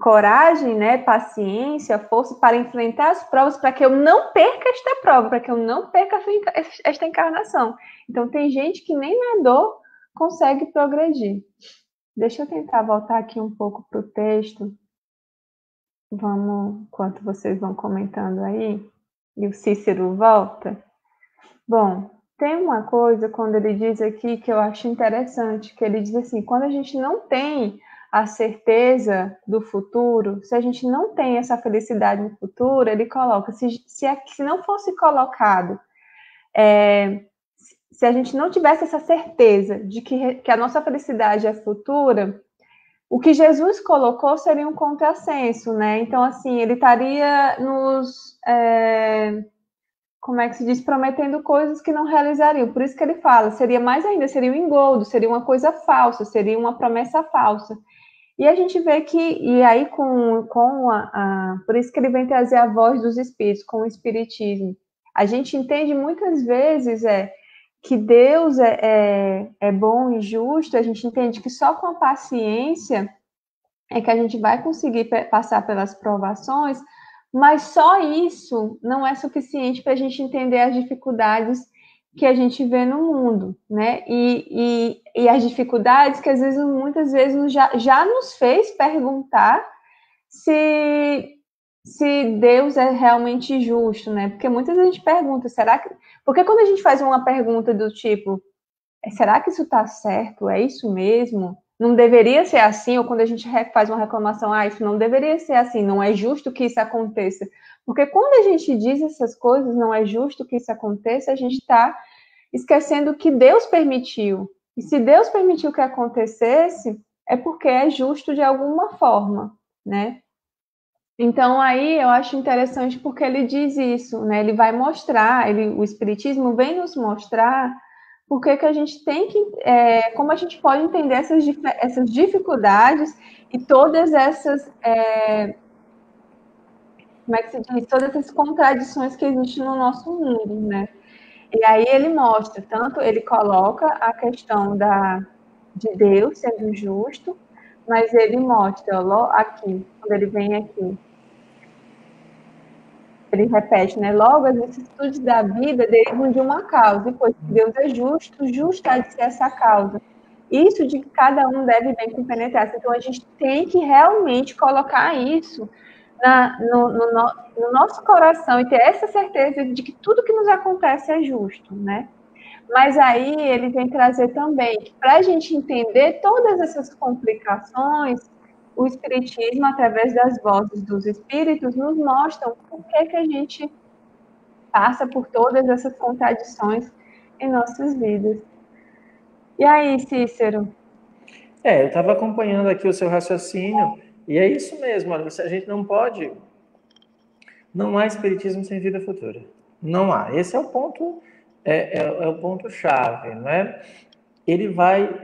[SPEAKER 1] coragem, né, paciência, força para enfrentar as provas, para que eu não perca esta prova, para que eu não perca esta encarnação. Então, tem gente que nem na dor consegue progredir. Deixa eu tentar voltar aqui um pouco para o texto. Vamos, enquanto vocês vão comentando aí, e o Cícero volta. Bom, tem uma coisa quando ele diz aqui que eu acho interessante, que ele diz assim, quando a gente não tem a certeza do futuro, se a gente não tem essa felicidade no futuro, ele coloca, se não fosse colocado, se a gente não tivesse essa certeza de que a nossa felicidade é futura, o que Jesus colocou seria um contrassenso, né? Então, assim, ele estaria como é que se diz, prometendo coisas que não realizariam. Por isso que ele fala, seria mais ainda, seria um engodo, seria uma coisa falsa, seria uma promessa falsa. E a gente vê que, e aí por isso que ele vem trazer a voz dos espíritos, com o espiritismo. A gente entende muitas vezes que Deus é bom e justo, a gente entende que só com a paciência é que a gente vai conseguir passar pelas provações, mas só isso não é suficiente para a gente entender as dificuldades que a gente vê no mundo, né? E as dificuldades que às vezes, muitas vezes, já nos fez perguntar se Deus é realmente justo, né? Porque muitas vezes a gente pergunta, será que... Porque quando a gente faz uma pergunta do tipo, será que isso está certo? É isso mesmo? Não deveria ser assim? Ou quando a gente faz uma reclamação, isso não deveria ser assim, não é justo que isso aconteça. Porque quando a gente diz essas coisas, não é justo que isso aconteça, a gente está esquecendo que Deus permitiu. E se Deus permitiu que acontecesse, é porque é justo de alguma forma, né? Então aí eu acho interessante porque ele diz isso, né? Ele vai mostrar, o Espiritismo vem nos mostrar porque que a gente tem que, como a gente pode entender essas dificuldades e todas essas, como é que se diz, todas essas contradições que existem no nosso mundo, né? E aí ele mostra, tanto ele coloca a questão de Deus sendo justo, mas ele mostra aqui, quando ele vem aqui, ele repete, né? Logo, as vicissitudes da vida derivam de uma causa, e pois que Deus é justo, justa há de ser essa causa. Isso de que cada um deve bem compenetrar. Então, a gente tem que realmente colocar isso no nosso coração e ter essa certeza de que tudo que nos acontece é justo, né? Mas aí ele vem trazer também que para a gente entender todas essas complicações, o Espiritismo, através das vozes dos espíritos, nos mostram por que a gente passa por todas essas contradições em nossas vidas. E aí, Cícero?
[SPEAKER 2] Eu estava acompanhando aqui o seu raciocínio, e é isso mesmo, olha, a gente não pode. Não há espiritismo sem vida futura. Não há. Esse é o ponto, é o ponto chave, não é?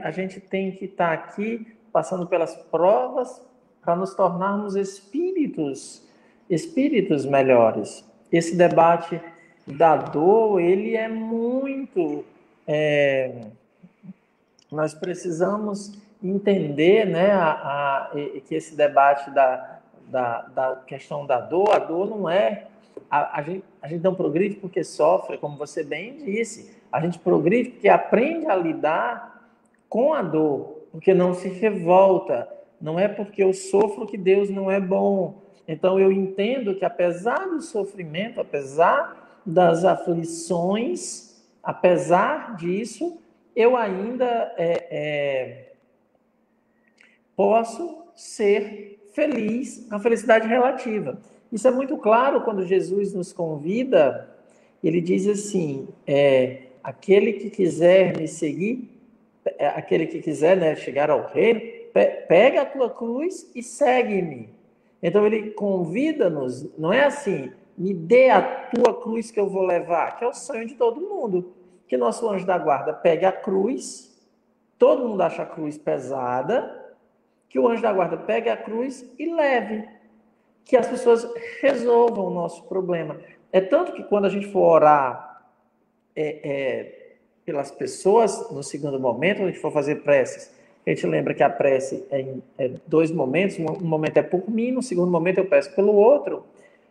[SPEAKER 2] A gente tem que estar aqui passando pelas provas para nos tornarmos espíritos melhores. Esse debate da dor, ele é muito, nós precisamos entender, né, que esse debate da questão da dor, a dor não é... A gente não progride porque sofre, como você bem disse. A gente progride porque aprende a lidar com a dor, porque não se revolta. Não é porque eu sofro que Deus não é bom. Então eu entendo que apesar do sofrimento, apesar das aflições, apesar disso, eu ainda posso ser feliz, a felicidade relativa. Isso é muito claro quando Jesus nos convida, ele diz assim, aquele que quiser me seguir, aquele que quiser, né, chegar ao reino, pega a tua cruz e segue-me. Então ele convida-nos, não é assim, me dê a tua cruz que eu vou levar, que é o sonho de todo mundo, que nosso anjo da guarda pegue a cruz, todo mundo acha a cruz pesada, que o anjo da guarda pegue a cruz e leve, que as pessoas resolvam o nosso problema. É tanto que quando a gente for orar pelas pessoas, no segundo momento, quando a gente for fazer preces, a gente lembra que a prece é dois momentos, um momento é por mim, no segundo momento eu peço pelo outro.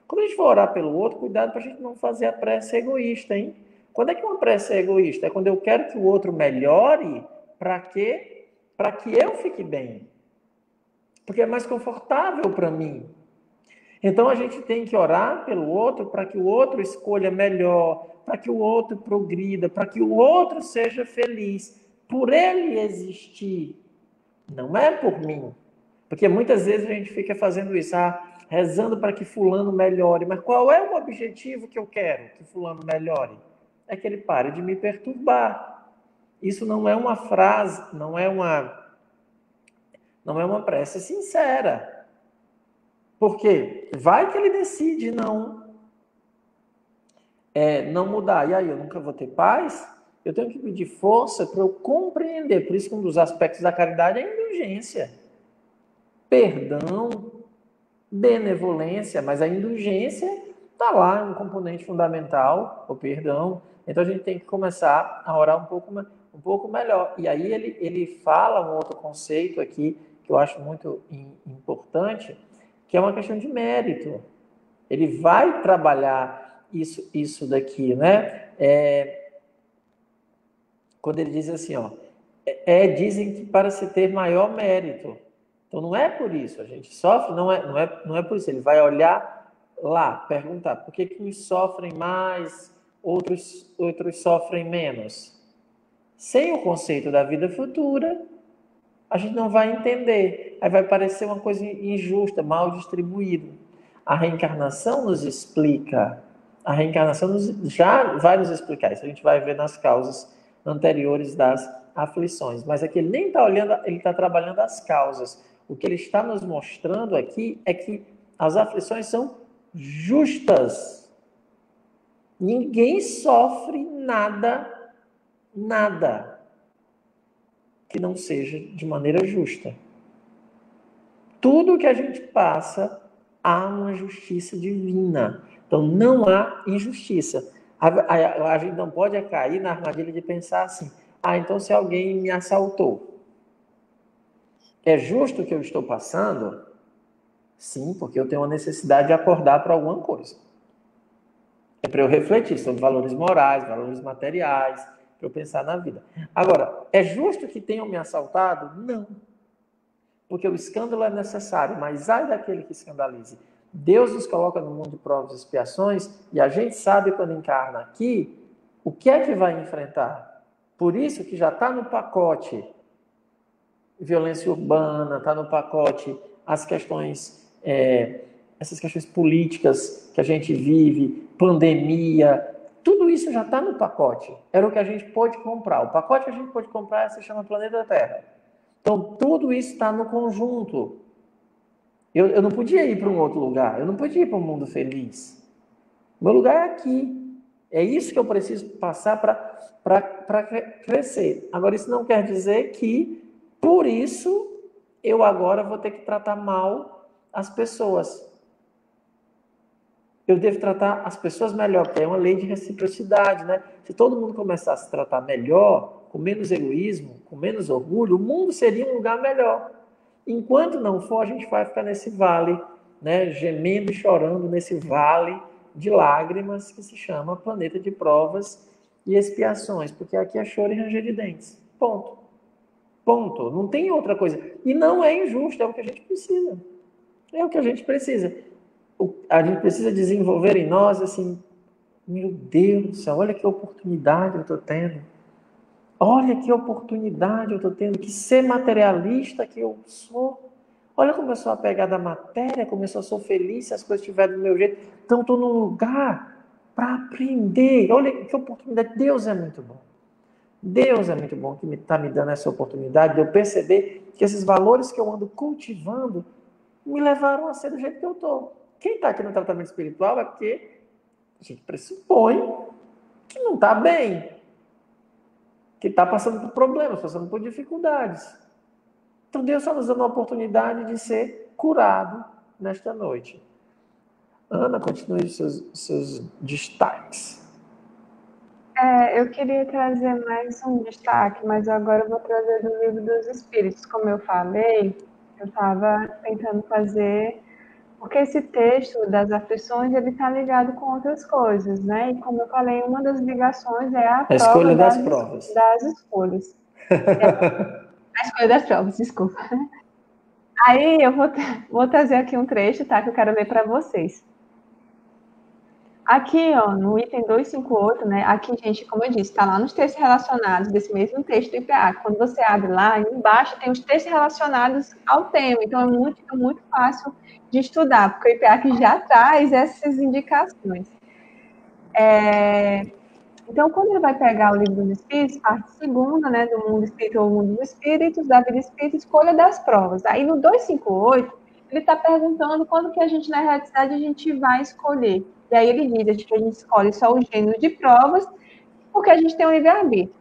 [SPEAKER 2] Quando a gente for orar pelo outro, cuidado para a gente não fazer a prece egoísta, hein? Quando é que uma prece é egoísta? É quando eu quero que o outro melhore, para quê? Para que eu fique bem. Porque é mais confortável para mim. Então a gente tem que orar pelo outro para que o outro escolha melhor, para que o outro progrida, para que o outro seja feliz. Por ele existir, não é por mim. Porque muitas vezes a gente fica fazendo isso, rezando para que fulano melhore. Mas qual é o objetivo que eu quero que fulano melhore? É que ele pare de me perturbar. Isso não é uma frase, não é uma prece sincera. Porque vai que ele decide não. não mudar. E aí, eu nunca vou ter paz? Eu tenho que pedir força para eu compreender. Por isso que um dos aspectos da caridade é a indulgência. Perdão, benevolência, mas a indulgência está lá, um componente fundamental, o perdão. Então a gente tem que começar a orar um pouco melhor. E aí ele fala um outro conceito aqui, que eu acho muito importante, que é uma questão de mérito. Ele vai trabalhar isso daqui, né? Quando ele diz assim, ó, dizem que para se ter maior mérito. Então não é por isso, a gente sofre, não é por isso. Ele vai olhar lá, perguntar, por que uns sofrem mais, outros sofrem menos? Sem o conceito da vida futura, a gente não vai entender. Aí vai parecer uma coisa injusta, mal distribuída. A reencarnação nos explica. A reencarnação já vai nos explicar isso. A gente vai ver nas causas anteriores das aflições. Mas aqui ele nem está olhando, ele está trabalhando as causas. O que ele está nos mostrando aqui é que as aflições são justas. Ninguém sofre nada que não seja de maneira justa. Tudo que a gente passa, há uma justiça divina. Então, não há injustiça. A gente não pode cair na armadilha de pensar assim, então se alguém me assaltou, é justo o que eu estou passando? Sim, porque eu tenho uma necessidade de acordar para alguma coisa. É para eu refletir sobre valores morais, valores materiais, para eu pensar na vida. Agora, é justo que tenham me assaltado? Não. Porque o escândalo é necessário, mas ai daquele que escandalize. Deus nos coloca no mundo de provas e expiações e a gente sabe quando encarna aqui o que é que vai enfrentar. Por isso que já está no pacote violência urbana, está no pacote as questões, essas questões políticas que a gente vive, pandemia, tudo isso já está no pacote. Era o que a gente pôde comprar. O pacote que a gente pôde comprar se chama Planeta Terra. Então, tudo isso está no conjunto. Eu não podia ir para um outro lugar. Eu não podia ir para um mundo feliz. Meu lugar é aqui. É isso que eu preciso passar para crescer. Agora, isso não quer dizer que, por isso, eu agora vou ter que tratar mal as pessoas. Eu devo tratar as pessoas melhor, porque é uma lei de reciprocidade, né? Se todo mundo começar a se tratar melhor, com menos egoísmo, com menos orgulho, o mundo seria um lugar melhor. Enquanto não for, a gente vai ficar nesse vale, né, gemendo e chorando nesse vale de lágrimas que se chama planeta de provas e expiações, porque aqui é choro e ranger de dentes. Ponto. Ponto. Não tem outra coisa. E não é injusto, é o que a gente precisa. É o que a gente precisa. A gente precisa desenvolver em nós, assim, meu Deus do céu, olha que oportunidade eu estou tendo. Olha que oportunidade eu estou tendo, que ser materialista que eu sou. Olha como eu sou apegada à matéria, como eu sou feliz se as coisas estiverem do meu jeito. Então, estou num lugar para aprender. Olha que oportunidade. Deus é muito bom. Deus é muito bom que está me dando essa oportunidade de eu perceber que esses valores que eu ando cultivando me levaram a ser do jeito que eu estou. Quem está aqui no tratamento espiritual é porque a gente pressupõe que não está bem, que está passando por problemas, passando por dificuldades. Então Deus está nos dando a oportunidade de ser curado nesta noite. Ana, continue os seus destaques.
[SPEAKER 1] Eu queria trazer mais um destaque, mas agora eu vou trazer do Livro dos Espíritos. Como eu falei, eu estava tentando fazer, porque esse texto das aflições, ele está ligado com outras coisas, né? E como eu falei, uma das ligações é a
[SPEAKER 2] escolha
[SPEAKER 1] prova
[SPEAKER 2] das provas.
[SPEAKER 1] das escolhas. A escolha das provas, desculpa. Aí eu vou trazer aqui um trecho, tá? Que eu quero ler para vocês. Aqui, ó, no item 258, né? Aqui, gente, como eu disse, está lá nos textos relacionados desse mesmo texto do IPA. Quando você abre lá, embaixo tem os textos relacionados ao tema. Então, fica muito fácil de estudar, porque o IPA aqui já traz essas indicações. Então, quando ele vai pegar o Livro dos Espíritos, parte segunda, né? Do mundo espírita ou mundo dos espíritos, da vida espírita, escolha das provas. Aí, no 258, Ele está perguntando quando que a gente, na realidade, a gente vai escolher. E aí ele diz que a gente escolhe só o gênero de provas, porque a gente tem um livre-arbítrio.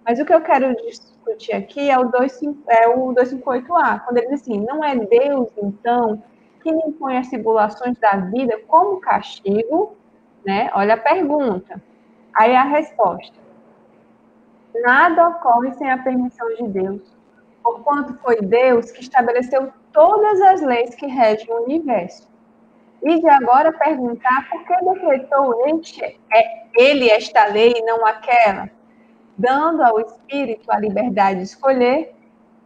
[SPEAKER 1] Mas o que eu quero discutir aqui é o 258A, quando ele diz assim, não é Deus, então, que lhe impõe as tribulações da vida como castigo, né? Olha a pergunta. Aí a resposta. Nada ocorre sem a permissão de Deus, porquanto foi Deus que estabeleceu todas as leis que regem o universo. E de agora perguntar por que decretou ele esta lei e não aquela, dando ao Espírito a liberdade de escolher,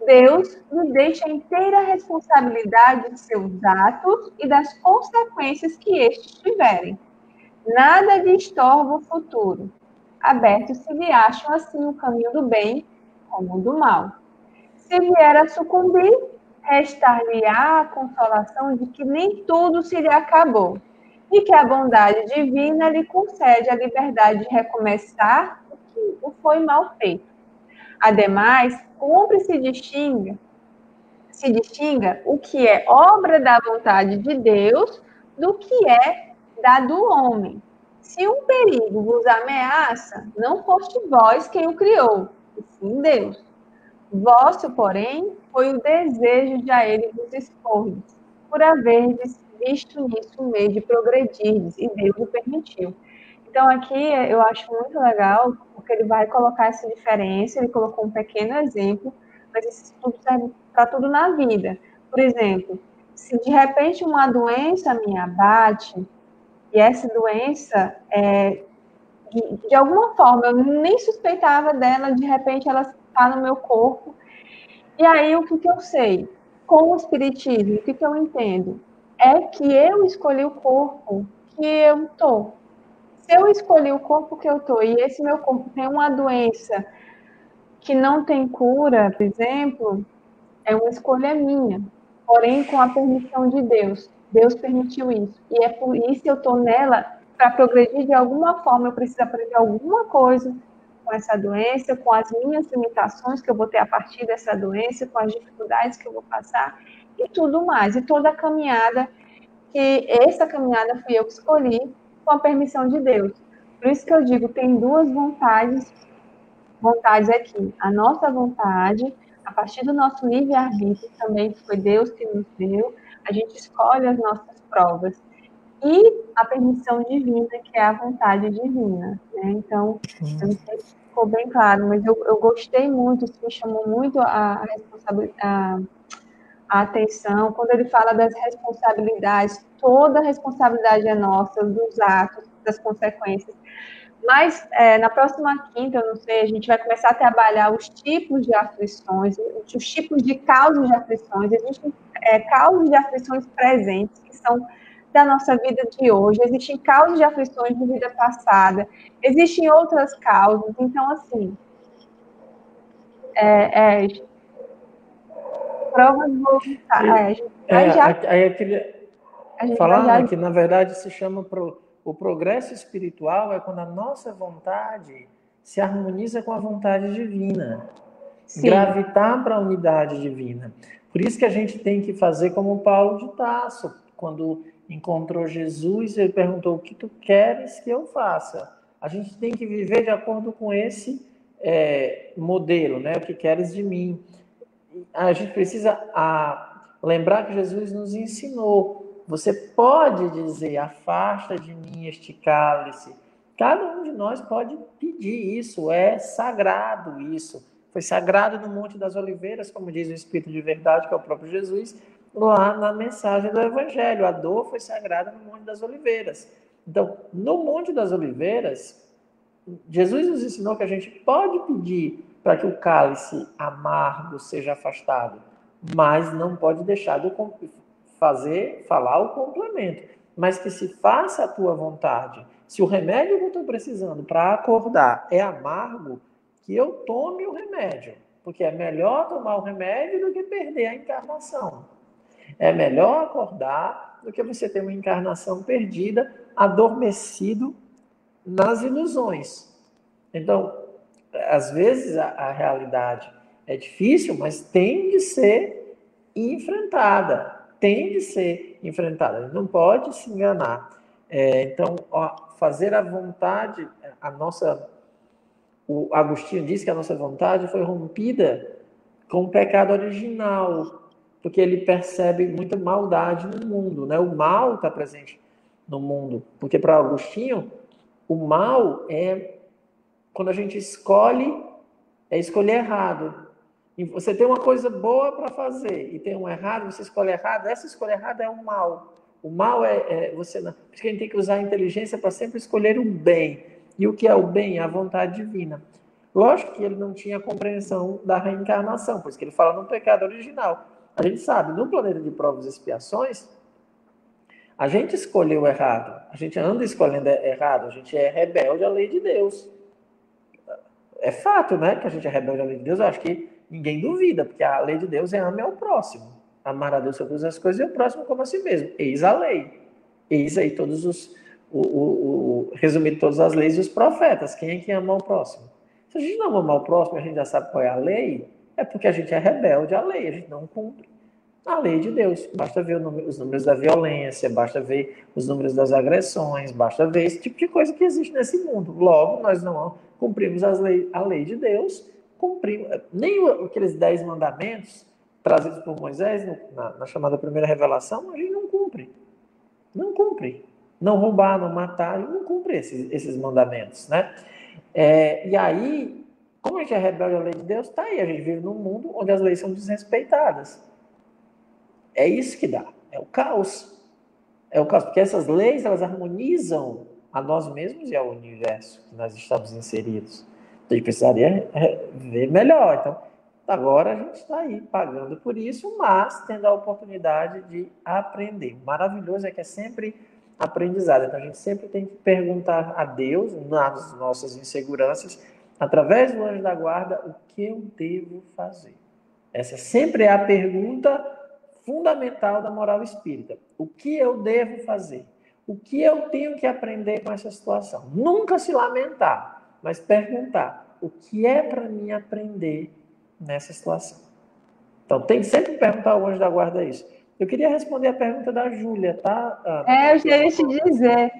[SPEAKER 1] Deus lhe deixa a inteira responsabilidade de seus atos e das consequências que estes tiverem. Nada lhe estorva o futuro, aberto se lhe acham assim o caminho do bem como o do mal. Se vier a sucumbir, restar-lhe-á a consolação de que nem tudo se lhe acabou, e que a bondade divina lhe concede a liberdade de recomeçar o que o foi mal feito. Ademais, cumpre se distinga o que é obra da vontade de Deus do que é da do homem. Se um perigo vos ameaça, não foste vós quem o criou, e sim Deus. Vosso, porém, foi o desejo de a ele vos expordes, por haverdes visto nisso um meio de progredirdes, e Deus o permitiu. Então, aqui eu acho muito legal, porque ele vai colocar essa diferença, ele colocou um pequeno exemplo, mas isso tudo serve para tudo na vida. Por exemplo, se de repente uma doença me abate, e essa doença, de alguma forma, eu nem suspeitava dela, de repente ela está no meu corpo, e aí, o que eu sei? Com o Espiritismo, o que eu entendo? É que eu escolhi o corpo que eu estou. Se eu escolhi o corpo que eu estou e esse meu corpo tem uma doença que não tem cura, por exemplo, é uma escolha minha. Porém, com a permissão de Deus. Deus permitiu isso. E é por isso que eu estou nela, para progredir de alguma forma, eu preciso aprender alguma coisa com essa doença, com as minhas limitações que eu vou ter a partir dessa doença, com as dificuldades que eu vou passar e tudo mais. E toda a caminhada, que essa caminhada fui eu que escolhi com a permissão de Deus. Por isso que eu digo, tem duas vontades aqui. A nossa vontade, a partir do nosso livre-arbítrio, também foi Deus que nos deu, a gente escolhe as nossas provas. E a permissão divina, que é a vontade divina. Né? Então, eu não sei se ficou bem claro, mas eu gostei muito, isso me chamou muito a atenção, quando ele fala das responsabilidades, toda a responsabilidade é nossa, dos atos, das consequências. Mas na próxima quinta, eu não sei, a gente vai começar a trabalhar os tipos de aflições, os tipos de causas de aflições. Existem causas de aflições presentes, que são da nossa vida de hoje, existem causas de aflições de vida passada, existem outras causas. Então, assim, provas voluntárias.
[SPEAKER 2] Aí eu queria falar que, na verdade, se chama o progresso espiritual é quando a nossa vontade se harmoniza com a vontade divina. Sim. Gravitar para a unidade divina. Por isso que a gente tem que fazer como Paulo de Tarso, quando encontrou Jesus, ele perguntou: o que tu queres que eu faça? A gente tem que viver de acordo com esse modelo, né? O que queres de mim? A gente precisa lembrar que Jesus nos ensinou. Você pode dizer: afasta de mim este cálice. Cada um de nós pode pedir isso, é sagrado isso. Foi sagrado no Monte das Oliveiras, como diz o Espírito de Verdade, que é o próprio Jesus, lá na mensagem do Evangelho. A dor foi sagrada no Monte das Oliveiras. Então, no Monte das Oliveiras, Jesus nos ensinou que a gente pode pedir para que o cálice amargo seja afastado, mas não pode deixar de falar o complemento. Mas que se faça a tua vontade. Se o remédio que eu estou precisando para acordar é amargo, que eu tome o remédio, porque é melhor tomar o remédio do que perder a encarnação. É melhor acordar do que você ter uma encarnação perdida, adormecido nas ilusões. Então, às vezes a realidade é difícil, mas tem de ser enfrentada. tem de ser enfrentada, a gente não pode se enganar. Então, fazer a vontade, o Agostinho diz que a nossa vontade foi rompida com o pecado original, porque ele percebe muita maldade no mundo, né? O mal está presente no mundo, porque para Agostinho, o mal é quando a gente escolhe, escolher errado. E você tem uma coisa boa para fazer e tem um errado, você escolhe errado, essa escolha errada é o mal. O mal você não. Por isso que a gente tem que usar a inteligência para sempre escolher o bem. E o que é o bem? É a vontade divina. Lógico que ele não tinha compreensão da reencarnação, por isso que ele fala no pecado original. A gente sabe, no planeta de provas e expiações, a gente escolheu errado, a gente anda escolhendo errado, a gente é rebelde à lei de Deus. É fato, né, que a gente é rebelde à lei de Deus, eu acho que ninguém duvida, porque a lei de Deus é ame ao próximo. Amar a Deus sobre todas as coisas e o próximo como a si mesmo. Eis a lei. Eis aí todos os... resumido todas as leis e os profetas. Quem é que ama o próximo? Se a gente não ama o próximo, a gente já sabe qual é a lei, é porque a gente é rebelde à lei, a gente não cumpre a lei de Deus. Basta ver os números da violência, basta ver os números das agressões, basta ver esse tipo de coisa que existe nesse mundo. Logo, nós não cumprimos a lei de Deus, nem aqueles 10 mandamentos trazidos por Moisés na chamada primeira revelação, a gente não cumpre. Não cumpre. Não roubar, não matar, a gente não cumpre esses mandamentos, né? E aí, como a gente é rebelde à lei de Deus, tá aí, a gente vive num mundo onde as leis são desrespeitadas. É isso que dá, é o caos. É o caos, porque essas leis, elas harmonizam a nós mesmos e ao universo que nós estamos inseridos. Então, a gente precisaria ver melhor. Então, agora a gente está aí pagando por isso, mas tendo a oportunidade de aprender. O maravilhoso é que é sempre aprendizado. Então, a gente sempre tem que perguntar a Deus, nas nossas inseguranças, através do anjo da guarda, o que eu devo fazer. Essa sempre é a pergunta fundamental da moral espírita. O que eu devo fazer? O que eu tenho que aprender com essa situação? Nunca se lamentar, mas perguntar o que é para mim aprender nessa situação. Então, tem que sempre perguntar ao anjo da guarda isso. Eu queria responder a pergunta da Júlia, tá, Ana?
[SPEAKER 1] Eu já ia te dizer.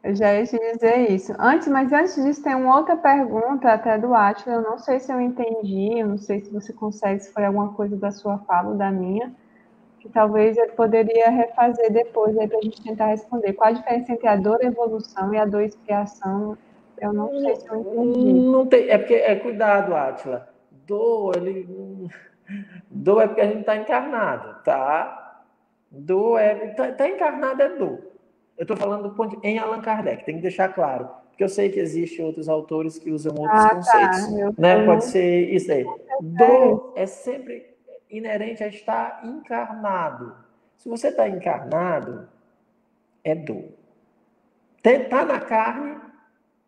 [SPEAKER 1] Eu já ia te dizer isso. Mas antes disso, tem uma outra pergunta até do Átila. Eu não sei se eu entendi, eu não sei se você consegue, se foi alguma coisa da sua fala ou da minha, que talvez eu poderia refazer depois aí para a gente tentar responder. Qual a diferença entre a dor evolução e a dor expiação? Eu não sei se eu entendi.
[SPEAKER 2] Não tem, é porque, cuidado, Átila. Dor é porque a gente está encarnado, tá? Dor tá encarnado é dor. Eu estou falando do ponto em Allan Kardec, tem que deixar claro, porque eu sei que existem outros autores que usam outros conceitos, né? Pode ser isso aí. Dor é sempre inerente a estar encarnado. Se você está encarnado, é dor. Tá na carne,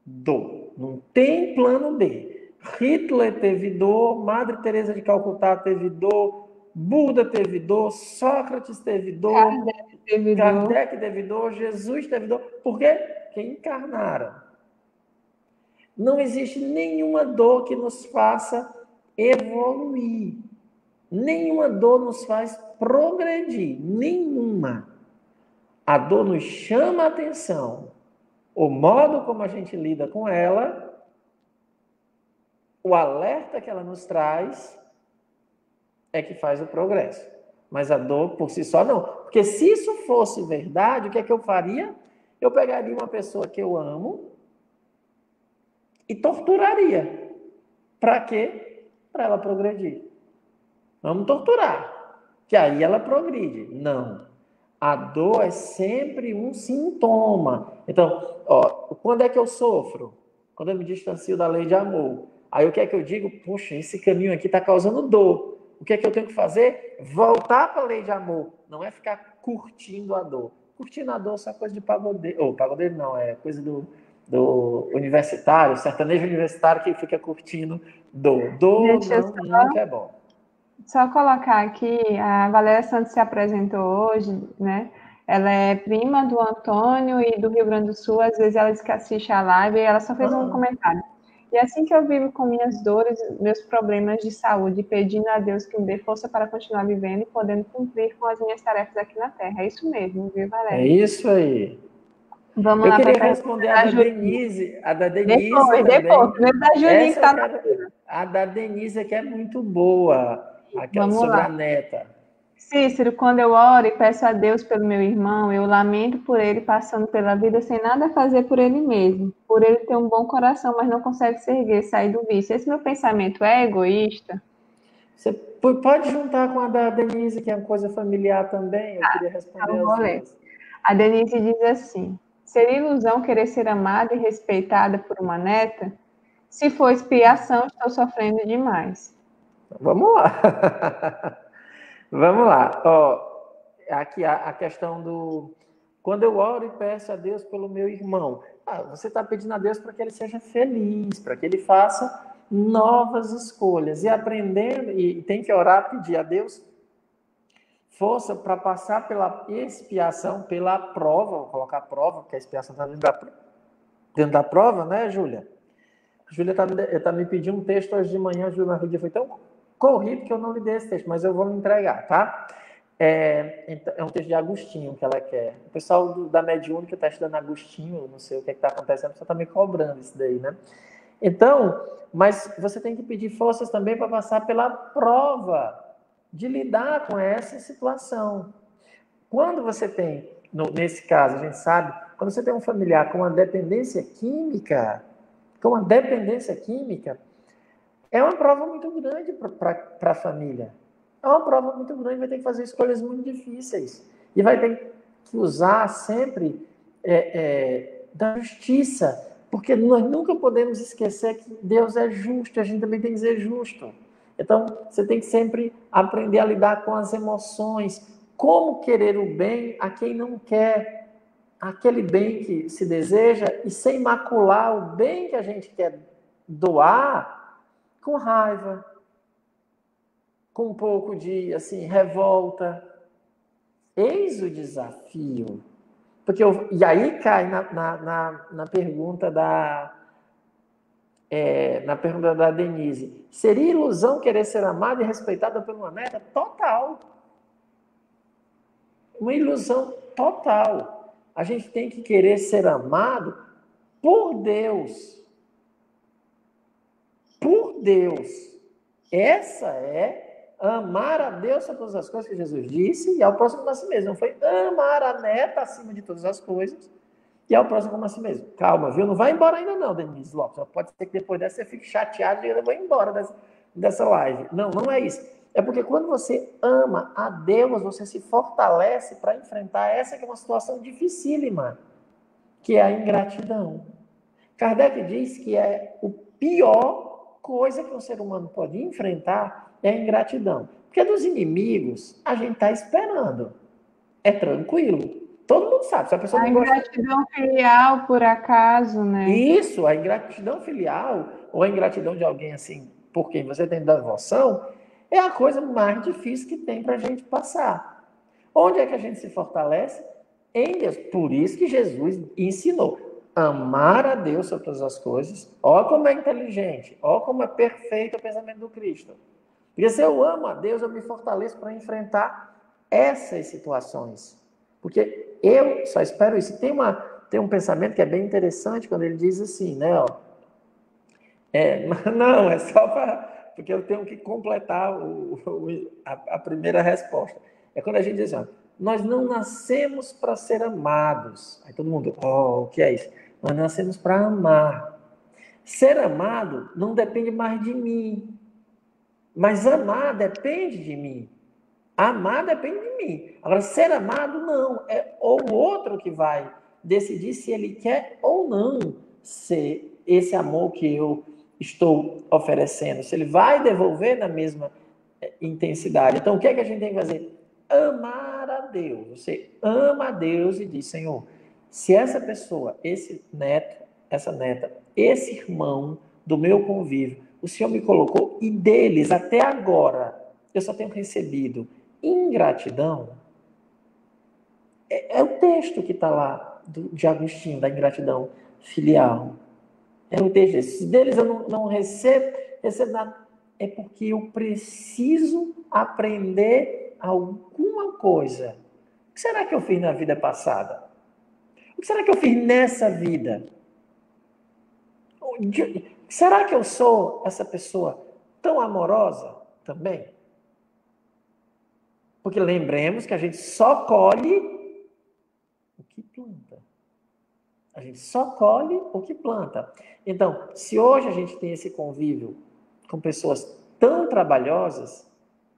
[SPEAKER 2] dor. Não tem plano B. Hitler teve dor, Madre Teresa de Calcutá teve dor, Buda teve dor, Sócrates teve dor, Kardec teve dor, Jesus teve dor. Por quê? Porque encarnaram. Não existe nenhuma dor que nos faça evoluir. Nenhuma dor nos faz progredir. Nenhuma. A dor nos chama a atenção. O modo como a gente lida com ela, o alerta que ela nos traz, é que faz o progresso. Mas a dor por si só não. Porque se isso fosse verdade, o que é que eu faria? Eu pegaria uma pessoa que eu amo e torturaria. Para quê? Para ela progredir. Vamos torturar, que aí ela progride. Não. A dor é sempre um sintoma. Então, quando é que eu sofro? Quando eu me distancio da lei de amor. Aí o que é que eu digo? Puxa, esse caminho aqui está causando dor. O que é que eu tenho que fazer? Voltar para a lei de amor. Não é ficar curtindo a dor. Curtindo a dor é só coisa de pagodeiro. Pagodeiro não, é coisa do universitário, sertanejo universitário que fica curtindo dor. Dor nunca é bom.
[SPEAKER 1] Só colocar aqui, a Valéria Santos se apresentou hoje, né? Ela é prima do Antônio e do Rio Grande do Sul, às vezes ela diz que assiste a live e ela só fez um comentário. E assim que eu vivo com minhas dores, meus problemas de saúde, pedindo a Deus que me dê força para continuar vivendo e podendo cumprir com as minhas tarefas aqui na Terra. É isso mesmo, viu,
[SPEAKER 2] É
[SPEAKER 1] Valéria?
[SPEAKER 2] isso aí.
[SPEAKER 1] Vamos
[SPEAKER 2] Eu
[SPEAKER 1] lá para a
[SPEAKER 2] queria
[SPEAKER 1] pergunta
[SPEAKER 2] responder a
[SPEAKER 1] da
[SPEAKER 2] da
[SPEAKER 1] Julinha.
[SPEAKER 2] Denise. A da Denise
[SPEAKER 1] Depois.
[SPEAKER 2] também.
[SPEAKER 1] Primeiro da Julinha que
[SPEAKER 2] Essa eu
[SPEAKER 1] está na
[SPEAKER 2] quero.
[SPEAKER 1] fila.
[SPEAKER 2] A da Denise é que é muito boa.
[SPEAKER 1] Vamos
[SPEAKER 2] Sobre
[SPEAKER 1] lá.
[SPEAKER 2] a neta.
[SPEAKER 1] Cícero, quando eu oro e peço a Deus pelo meu irmão, eu lamento por ele passando pela vida sem nada fazer por ele mesmo. Por ele ter um bom coração, mas não consegue se erguer, sair do vício. Esse meu pensamento é egoísta?
[SPEAKER 2] Você pode juntar com a da Denise, que é uma coisa familiar também. Eu queria responder
[SPEAKER 1] Então,
[SPEAKER 2] as
[SPEAKER 1] vou ler.
[SPEAKER 2] duas.
[SPEAKER 1] A Denise diz assim: seria ilusão querer ser amada e respeitada por uma neta? Se for expiação, estou sofrendo demais.
[SPEAKER 2] Vamos lá. Vamos lá. Ó, aqui a questão do. Quando eu oro e peço a Deus pelo meu irmão, você está pedindo a Deus para que ele seja feliz, para que ele faça novas escolhas. E aprendendo, e tem que orar, pedir a Deus força para passar pela expiação, pela prova, vou colocar prova, porque a expiação está dentro da prova, né, Júlia? A Júlia tá me pedindo um texto hoje de manhã, Júlia, o dia foi tão corrido que eu não li desse texto, mas eu vou me entregar, tá? É um texto de Agostinho que ela quer. O pessoal da Mediúnica está estudando Agostinho, não sei o que está acontecendo, só está me cobrando isso daí, né? Então, mas você tem que pedir forças também para passar pela prova de lidar com essa situação. Quando você tem, nesse caso, a gente sabe, quando você tem um familiar com uma dependência química, é uma prova muito grande para a família. É uma prova muito grande, vai ter que fazer escolhas muito difíceis. E vai ter que usar sempre da justiça, porque nós nunca podemos esquecer que Deus é justo, a gente também tem que ser justo. Então, você tem que sempre aprender a lidar com as emoções, como querer o bem a quem não quer, aquele bem que se deseja, e sem macular o bem que a gente quer doar, com raiva, com um pouco de assim, revolta. Eis o desafio. E aí cai na pergunta na pergunta da Denise. Seria ilusão querer ser amada e respeitada por uma neta? Total. Uma ilusão total. A gente tem que querer ser amado por Deus. Por Deus. Essa é amar a Deus sobre todas as coisas que Jesus disse e ao próximo como a si mesmo. Não foi amar a neta acima de todas as coisas e ao próximo como a si mesmo. Calma, viu? Não vai embora ainda não, Denise Lopes. Pode ser que depois dessa você fique chateado e eu vou embora dessa live. Não, não é isso. É porque quando você ama a Deus, você se fortalece para enfrentar essa que é uma situação dificílima, que é a ingratidão. Kardec diz que é o pior coisa que um ser humano pode enfrentar é a ingratidão. Porque dos inimigos, a gente está esperando. É tranquilo. Todo mundo sabe. Se a pessoa
[SPEAKER 1] A
[SPEAKER 2] não gosta...
[SPEAKER 1] ingratidão filial, por acaso, né?
[SPEAKER 2] Isso, a ingratidão filial, ou a ingratidão de alguém assim, por quem você tem devoção, é a coisa mais difícil que tem para a gente passar. Onde é que a gente se fortalece? Em Deus. Por isso que Jesus ensinou. Amar a Deus sobre todas as coisas. Ó como é inteligente. Ó como é perfeito o pensamento do Cristo. Porque se eu amo a Deus, eu me fortaleço para enfrentar essas situações. Porque eu só espero isso. Tem um pensamento que é bem interessante quando ele diz assim, né? Ó, não, é só para... Porque eu tenho que completar a primeira resposta. É quando a gente diz assim, ó, nós não nascemos para ser amados. Aí todo mundo, o que é isso? Nós nascemos para amar. Ser amado não depende mais de mim, mas amar depende de mim. Amar depende de mim. Agora, ser amado, não. É o outro que vai decidir se ele quer ou não ser esse amor que eu estou oferecendo. Se ele vai devolver na mesma intensidade. Então, o que é que a gente tem que fazer? Amar a Deus. Você ama a Deus e diz, Senhor, se essa pessoa, esse neto, essa neta, esse irmão do meu convívio, o Senhor me colocou, e deles até agora eu só tenho recebido ingratidão, é o texto que está lá de Agostinho, da ingratidão filial. É o texto. Se deles eu não recebo nada, é porque eu preciso aprender alguma coisa. O que será que eu fiz na vida passada? O que será que eu fiz nessa vida? Será que eu sou essa pessoa tão amorosa também? Porque lembremos que a gente só colhe o que planta. A gente só colhe o que planta. Então, se hoje a gente tem esse convívio com pessoas tão trabalhosas,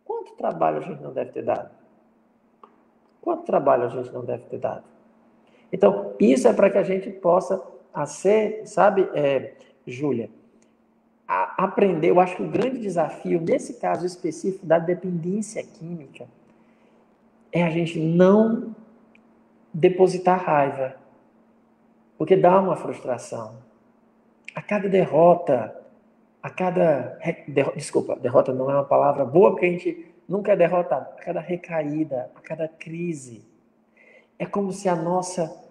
[SPEAKER 2] quanto trabalho a gente não deve ter dado? Quanto trabalho a gente não deve ter dado? Então, isso é para que a gente possa ser, sabe, Júlia, aprender. Eu acho que o grande desafio, nesse caso específico da dependência química, é a gente não depositar raiva, porque dá uma frustração. A cada derrota, desculpa, derrota não é uma palavra boa, porque a gente nunca é derrotado. A cada recaída, a cada crise, é como se a nossa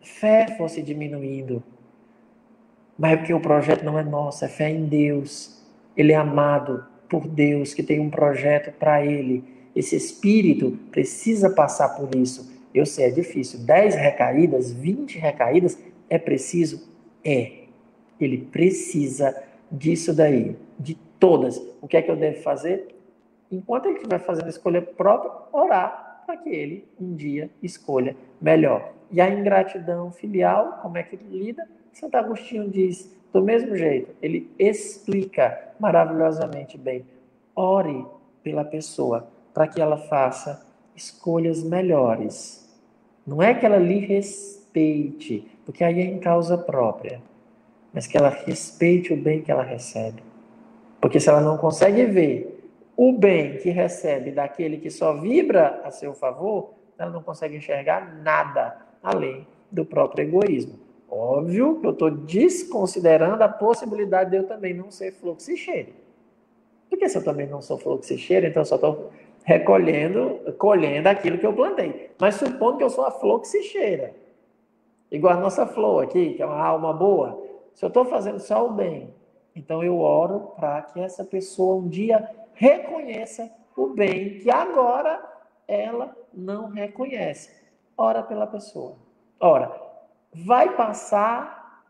[SPEAKER 2] fé fosse diminuindo. Mas é porque o projeto não é nosso, é fé em Deus. Ele é amado por Deus, que tem um projeto para ele. Esse espírito precisa passar por isso. Eu sei, é difícil. 10 recaídas, 20 recaídas, é preciso? É. Ele precisa disso daí, de todas. O que é que eu devo fazer? Enquanto ele estiver fazendo a escolha própria, orar para que ele um dia escolha melhor. E a ingratidão filial, como é que ele lida? Santo Agostinho diz, do mesmo jeito, ele explica maravilhosamente bem. Ore pela pessoa para que ela faça escolhas melhores. Não é que ela lhe respeite, porque aí é em causa própria, mas que ela respeite o bem que ela recebe. Porque se ela não consegue ver o bem que recebe daquele que só vibra a seu favor, ela não consegue enxergar nada além do próprio egoísmo. Óbvio que eu estou desconsiderando a possibilidade de eu também não ser fluxicheiro. Porque se eu também não sou fluxicheiro, então eu só estou colhendo aquilo que eu plantei. Mas supondo que eu sou a fluxicheira, igual a nossa flor aqui, que é uma alma boa, se eu estou fazendo só o bem, então eu oro para que essa pessoa um dia reconheça o bem que agora ela não reconhece. Ora pela pessoa. Ora, vai passar.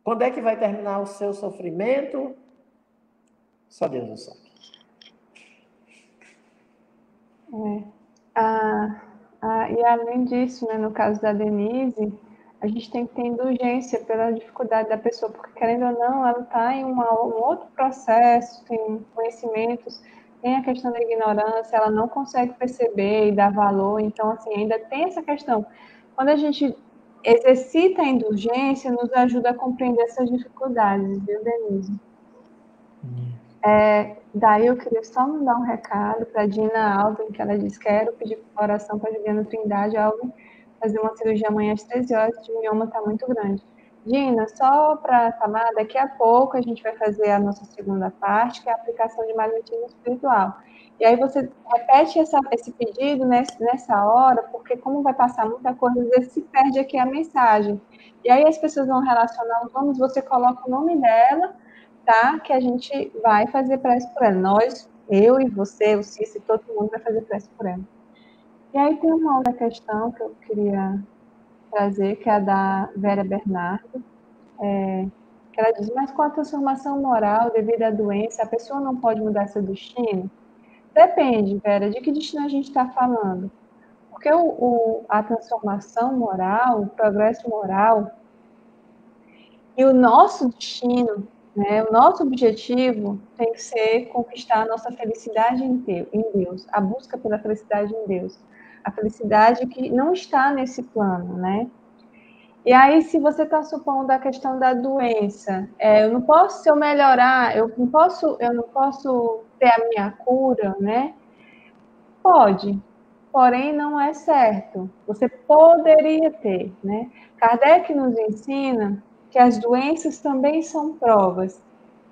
[SPEAKER 2] Quando é que vai terminar o seu sofrimento? Só Deus o sabe.
[SPEAKER 1] E além disso, né, no caso da Denise, a gente tem que ter indulgência pela dificuldade da pessoa, porque querendo ou não, ela está em um outro processo, tem conhecimentos, tem a questão da ignorância, ela não consegue perceber e dar valor, então, assim, ainda tem essa questão. Quando a gente exercita a indulgência, nos ajuda a compreender essas dificuldades, viu, Denise? Daí eu queria só mandar um recado para a Dina Alvin, que ela disse: quero pedir oração para a Juliana Trindade Alvin fazer uma cirurgia amanhã às 13 horas, o mioma está muito grande. Dina, só para falar, daqui a pouco a gente vai fazer a nossa segunda parte, que é a aplicação de magnetismo espiritual. E aí você repete esse pedido nessa hora, porque como vai passar muita coisa, às vezes se perde aqui a mensagem. E aí as pessoas vão relacionar os nomes, você coloca o nome dela, tá? Que a gente vai fazer prece por ela. Nós, eu e você, o Cícero, todo mundo vai fazer prece por ela. E aí tem uma outra questão que eu queria trazer, que é a da Vera Bernardo, que ela diz: mas com a transformação moral devido à doença, a pessoa não pode mudar seu destino? Depende, Vera, de que destino a gente está falando. Porque a transformação moral, o progresso moral e o nosso destino, né, o nosso objetivo tem que ser conquistar a nossa felicidade em Deus, a busca pela felicidade em Deus, a felicidade que não está nesse plano, né? E aí, se você está supondo a questão da doença, eu não posso, se eu melhorar, eu não posso ter a minha cura, né? Pode, porém não é certo. Você poderia ter, né? Kardec nos ensina que as doenças também são provas,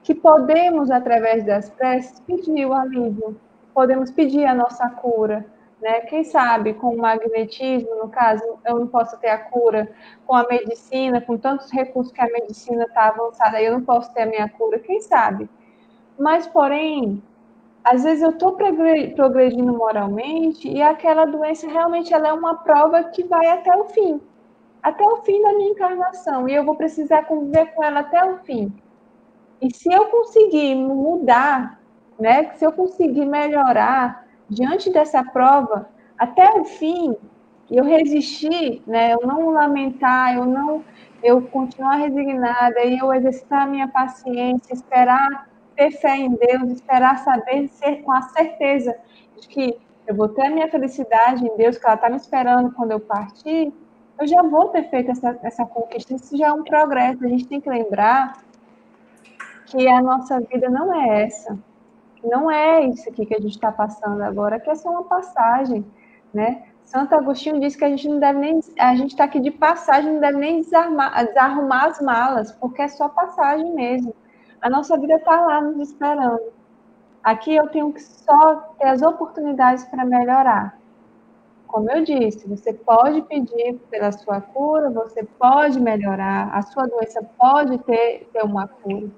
[SPEAKER 1] que podemos, através das preces, pedir o alívio, podemos pedir a nossa cura, né? Quem sabe com o magnetismo, no caso, eu não posso ter a cura, com a medicina, com tantos recursos que a medicina está avançada, eu não posso ter a minha cura, quem sabe? Mas, porém, às vezes eu estou progredindo moralmente e aquela doença realmente ela é uma prova que vai até o fim da minha encarnação, e eu vou precisar conviver com ela até o fim. E se eu conseguir mudar, né, se eu conseguir melhorar diante dessa prova até o fim, eu resistir, né, eu não lamentar, eu continuar resignada e eu exercitar a minha paciência, esperar ter fé em Deus, esperar saber ser com a certeza de que eu vou ter a minha felicidade em Deus, que ela está me esperando quando eu partir, eu já vou ter feito essa conquista. Isso já é um progresso. A gente tem que lembrar que a nossa vida não é essa, não é isso aqui que a gente está passando agora, que é só uma passagem, né? Santo Agostinho disse que a gente não deve nem, a gente está aqui de passagem, não deve nem desarrumar as malas, porque é só passagem mesmo. A nossa vida está lá nos esperando. Aqui eu tenho que só ter as oportunidades para melhorar. Como eu disse, você pode pedir pela sua cura, você pode melhorar, a sua doença pode ter uma cura,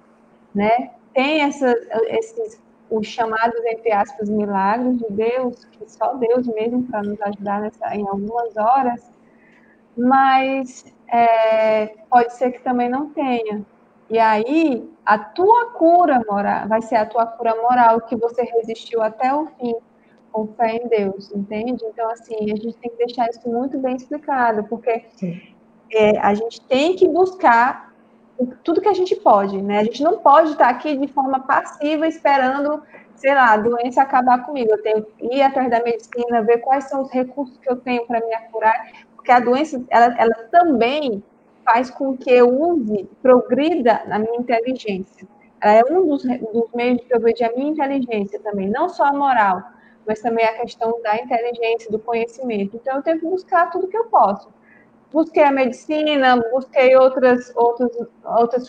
[SPEAKER 1] né? Tem esses os chamados, entre aspas, milagres de Deus, que só Deus mesmo para nos ajudar em algumas horas, mas pode ser que também não tenha. E aí, a tua cura moral vai ser a tua cura moral, que você resistiu até o fim, com fé em Deus, entende? Então, assim, a gente tem que deixar isso muito bem explicado, porque a gente tem que buscar tudo que a gente pode, né? A gente não pode estar aqui de forma passiva esperando, sei lá, a doença acabar comigo. Eu tenho que ir atrás da medicina, ver quais são os recursos que eu tenho para me curar, porque a doença, ela também faz com que eu progrida na minha inteligência. Ela é um dos meios de progredir a minha inteligência também, não só a moral, mas também a questão da inteligência, do conhecimento. Então, eu tenho que buscar tudo que eu posso. Busquei a medicina, busquei outras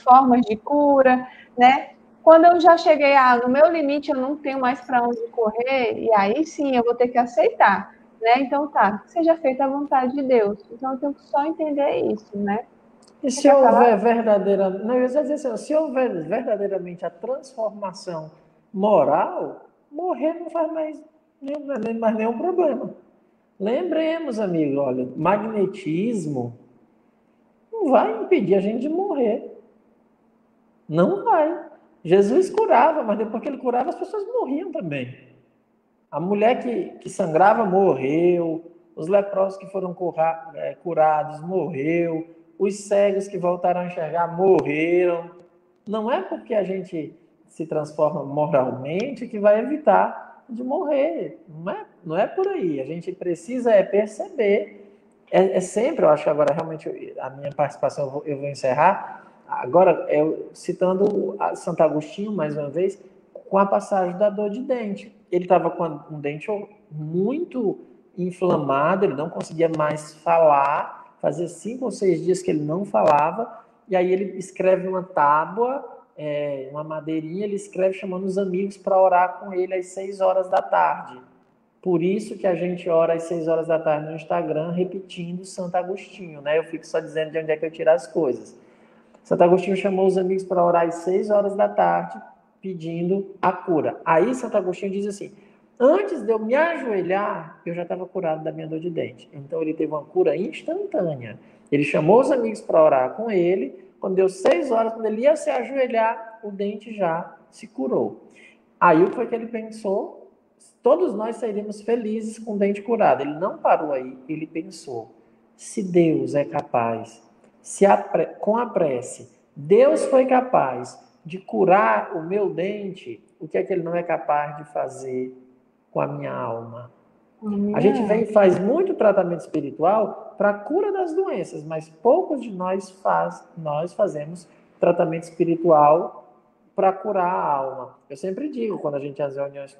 [SPEAKER 1] formas de cura, né? Quando eu já cheguei no meu limite, eu não tenho mais para onde correr, e aí sim eu vou ter que aceitar, né? Então tá, que seja feita a vontade de Deus. Então eu tenho que só entender isso, né?
[SPEAKER 2] E
[SPEAKER 1] Você
[SPEAKER 2] se
[SPEAKER 1] quer falar?
[SPEAKER 2] houver verdadeira, não, eu ia dizer assim, se houver verdadeiramente a transformação moral, morrer não faz mais nenhum problema. Lembremos, amigo, olha, magnetismo não vai impedir a gente de morrer. Não vai. Jesus curava, mas depois que ele curava, as pessoas morriam também. A mulher que sangrava morreu, os leprosos que foram curados morreu, os cegos que voltaram a enxergar morreram. Não é porque a gente se transforma moralmente que vai evitar de morrer. Não é por aí. A gente precisa perceber. É sempre, eu acho que agora realmente a minha participação eu vou encerrar. Agora, citando a Santo Agostinho, mais uma vez, com a passagem da dor de dente. Ele estava com um dente muito inflamado, ele não conseguia mais falar, fazia 5 ou 6 dias que ele não falava, e aí ele escreve uma tábua, uma madeirinha, ele escreve chamando os amigos para orar com ele às 6 horas da tarde. Por isso que a gente ora às 6 horas da tarde no Instagram, repetindo Santo Agostinho, né? Eu fico só dizendo de onde é que eu tiro as coisas. Santo Agostinho chamou os amigos para orar às 6 horas da tarde, pedindo a cura. Aí Santo Agostinho diz assim, antes de eu me ajoelhar, eu já estava curado da minha dor de dente. Então ele teve uma cura instantânea. Ele chamou os amigos para orar com ele, quando deu 6 horas, quando ele ia se ajoelhar, o dente já se curou. Aí o que foi que ele pensou? Todos nós sairíamos felizes com o dente curado. Ele não parou aí, ele pensou, se Deus é capaz, com a prece, Deus foi capaz de curar o meu dente, o que é que ele não é capaz de fazer com a minha alma? A gente vem e faz muito tratamento espiritual para a cura das doenças, mas poucos de nós fazemos tratamento espiritual para curar a alma. Eu sempre digo, quando a gente às reuniões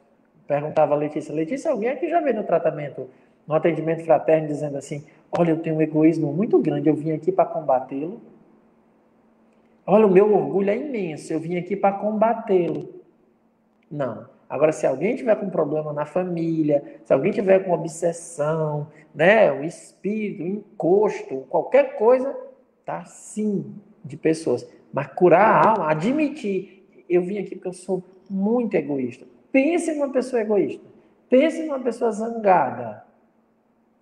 [SPEAKER 2] perguntava a Letícia, alguém aqui já veio no tratamento, no atendimento fraterno, dizendo assim, olha, eu tenho um egoísmo muito grande, eu vim aqui para combatê-lo. Olha, o meu orgulho é imenso, eu vim aqui para combatê-lo. Não. Agora, se alguém tiver com problema na família, se alguém tiver com obsessão, né, o espírito, o encosto, qualquer coisa, tá sim de pessoas. Mas curar a alma, admitir, eu vim aqui porque eu sou muito egoísta. Pense numa pessoa egoísta. Pense numa pessoa zangada.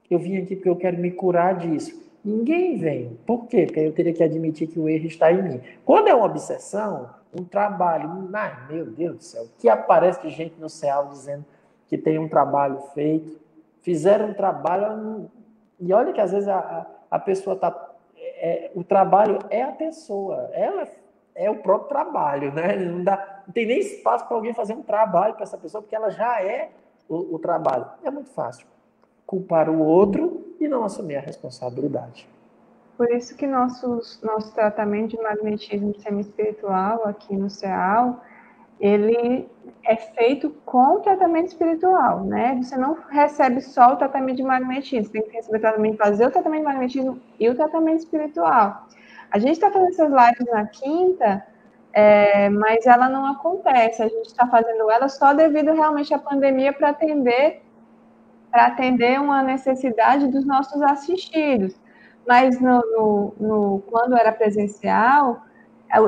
[SPEAKER 2] Eu vim aqui porque eu quero me curar disso. Ninguém vem. Por quê? Porque eu teria que admitir que o erro está em mim. Quando é uma obsessão, um trabalho, ai, meu Deus do céu, que aparece de gente no céu dizendo que tem um trabalho feito, fizeram um trabalho, e olha que às vezes a pessoa está... o trabalho é a pessoa, ela é o próprio trabalho, né? Não tem nem espaço para alguém fazer um trabalho para essa pessoa, porque ela já é o trabalho. É muito fácil culpar o outro e não assumir a responsabilidade.
[SPEAKER 1] Por isso que nosso tratamento de magnetismo semi-espiritual aqui no CEAL, ele é feito com o tratamento espiritual, né? Você não recebe só o tratamento de magnetismo, você tem que receber o tratamento, fazer o tratamento de magnetismo e o tratamento espiritual. A gente está fazendo essas lives na quinta, mas ela não acontece, a gente está fazendo ela só devido realmente à pandemia para atender uma necessidade dos nossos assistidos. Mas quando era presencial,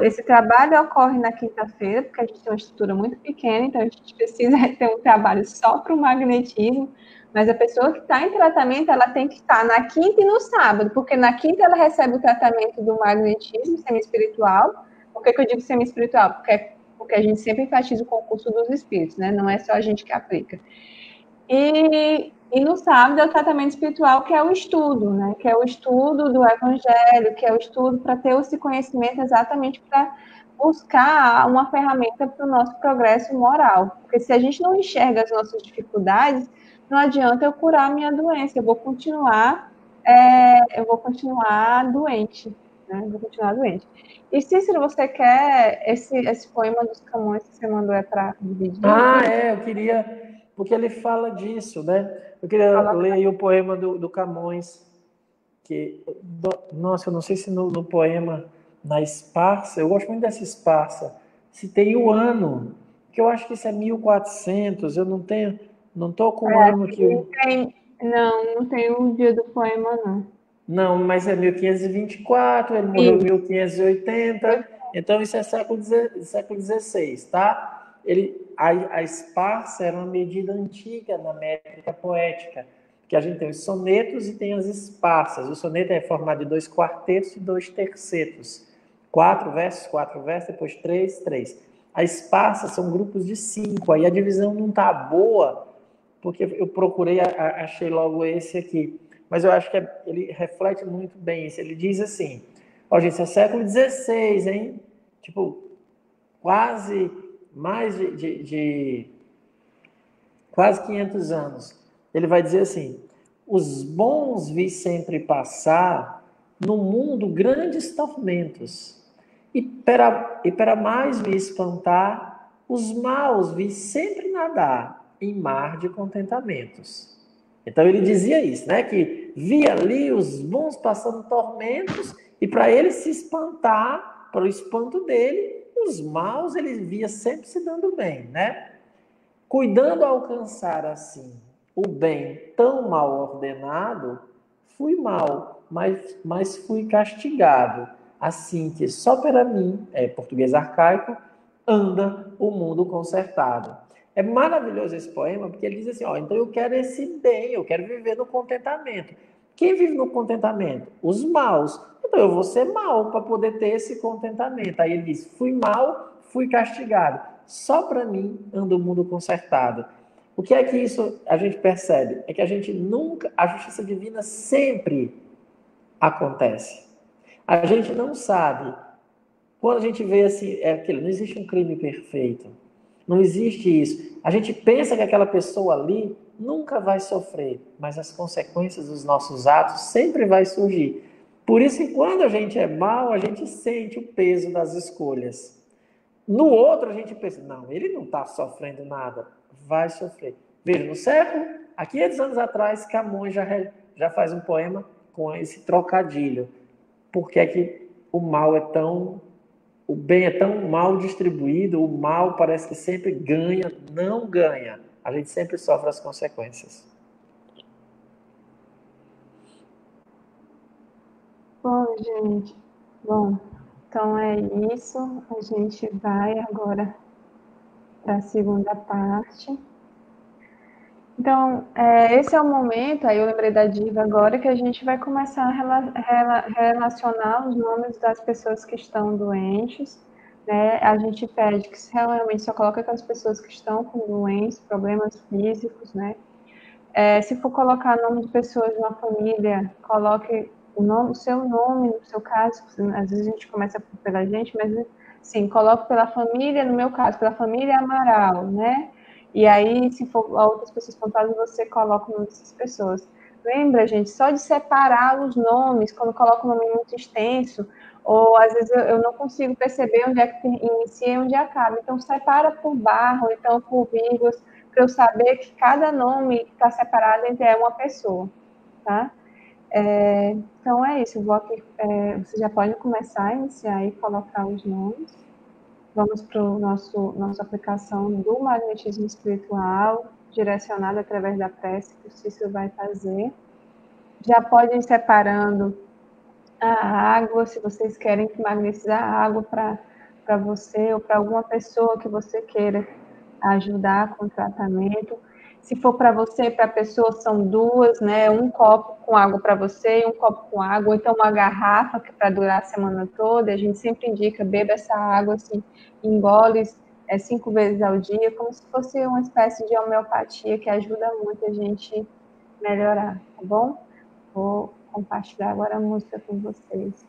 [SPEAKER 1] esse trabalho ocorre na quinta-feira, porque a gente tem uma estrutura muito pequena, então a gente precisa ter um trabalho só para o magnetismo, mas a pessoa que está em tratamento, ela tem que estar na quinta e no sábado, porque na quinta ela recebe o tratamento do magnetismo semi-espiritual. Por que eu digo semi-espiritual? Porque a gente sempre enfatiza o concurso dos espíritos, né? Não é só a gente que aplica. E no sábado é o tratamento espiritual, que é o estudo, né? Que é o estudo do Evangelho, que é o estudo para ter esse conhecimento exatamente para buscar uma ferramenta para o nosso progresso moral. Porque se a gente não enxerga as nossas dificuldades, não adianta eu curar a minha doença, eu vou continuar doente, né? Eu vou continuar doente. E Cícero, você quer esse poema dos Camões que você mandou para dividir?
[SPEAKER 2] Eu queria, porque ele fala disso, né? Eu queria ler aí o poema do Camões, nossa, eu não sei se no poema, na Esparsa, eu gosto muito dessa Esparsa, se tem o ano, que eu acho que isso é 1400, eu não estou com o ano aqui.
[SPEAKER 1] Não tem o dia do poema, não.
[SPEAKER 2] Não, mas é 1524, ele morreu em 1580, então isso é século XVI, tá? A esparsa era uma medida antiga na métrica poética, que a gente tem os sonetos e tem as esparsas. O soneto é formado de 2 quartetos e 2 tercetos. 4 versos, depois 3, 3. A esparsa são grupos de 5, aí a divisão não tá boa, porque eu procurei, achei logo esse aqui. Mas eu acho que ele reflete muito bem isso. Ele diz assim, ó, gente, isso é século XVI, hein? Tipo, quase mais quase 500 anos. Ele vai dizer assim, os bons vi sempre passar no mundo grandes tormentos, e para mais me espantar, os maus vi sempre nadar em mar de contentamentos. Então ele dizia isso, né? Que via ali os bons passando tormentos e para ele se espantar, para o espanto dele, os maus ele via sempre se dando bem, né? Cuidando a alcançar assim o bem tão mal ordenado, fui mal, mas fui castigado. Assim que só para mim, português arcaico, anda o mundo consertado. É maravilhoso esse poema, porque ele diz assim, ó, então eu quero esse bem, eu quero viver no contentamento. Quem vive no contentamento? Os maus. Então eu vou ser mau para poder ter esse contentamento. Aí ele diz, fui mal, fui castigado. Só para mim anda o mundo consertado. O que é que isso a gente percebe? É que a gente nunca, a justiça divina sempre acontece. A gente não sabe. Quando a gente vê assim, não existe um crime perfeito. Não existe isso. A gente pensa que aquela pessoa ali nunca vai sofrer, mas as consequências dos nossos atos sempre vai surgir. Por isso que quando a gente é mal, a gente sente o peso das escolhas. No outro a gente pensa, não, ele não está sofrendo nada, vai sofrer. Veja, no século, há 500 anos atrás, Camões já faz um poema com esse trocadilho. Por que é que o mal é tão o bem é tão mal distribuído, o mal parece que sempre ganha, não ganha. A gente sempre sofre as consequências.
[SPEAKER 1] Bom, gente, bom, então é isso. A gente vai agora para a segunda parte. Então, esse é o momento, aí eu lembrei da diva agora, que a gente vai começar a relacionar os nomes das pessoas que estão doentes, né? A gente pede que realmente só coloque aquelas pessoas que estão com doenças, problemas físicos, né? Se for colocar nome de pessoas de uma família, coloque o seu nome, no seu caso, às vezes a gente começa pela gente, mas sim, coloque pela família, no meu caso, pela família Amaral, né? E aí, se for outras pessoas contadas, você coloca o nome dessas pessoas. Lembra, gente, só de separar os nomes, quando coloca um nome muito extenso, ou às vezes eu não consigo perceber onde é que inicia e onde acaba. Então, separa por barra, ou então por vírgulas, para eu saber que cada nome está separado entre uma pessoa, tá? Então é isso, você já pode começar a iniciar e colocar os nomes. Vamos para a nossa aplicação do magnetismo espiritual, direcionada através da prece que o Cícero vai fazer. Já pode ir separando a água, se vocês querem magnetizar a água para você ou para alguma pessoa que você queira ajudar com o tratamento. Se for para você, para a pessoa, são duas, né? Um copo com água para você e um copo com água, ou então uma garrafa que para durar a semana toda. A gente sempre indica, beba essa água assim, engole 5 vezes ao dia, como se fosse uma espécie de homeopatia que ajuda muito a gente melhorar, tá bom? Vou compartilhar agora a música com vocês.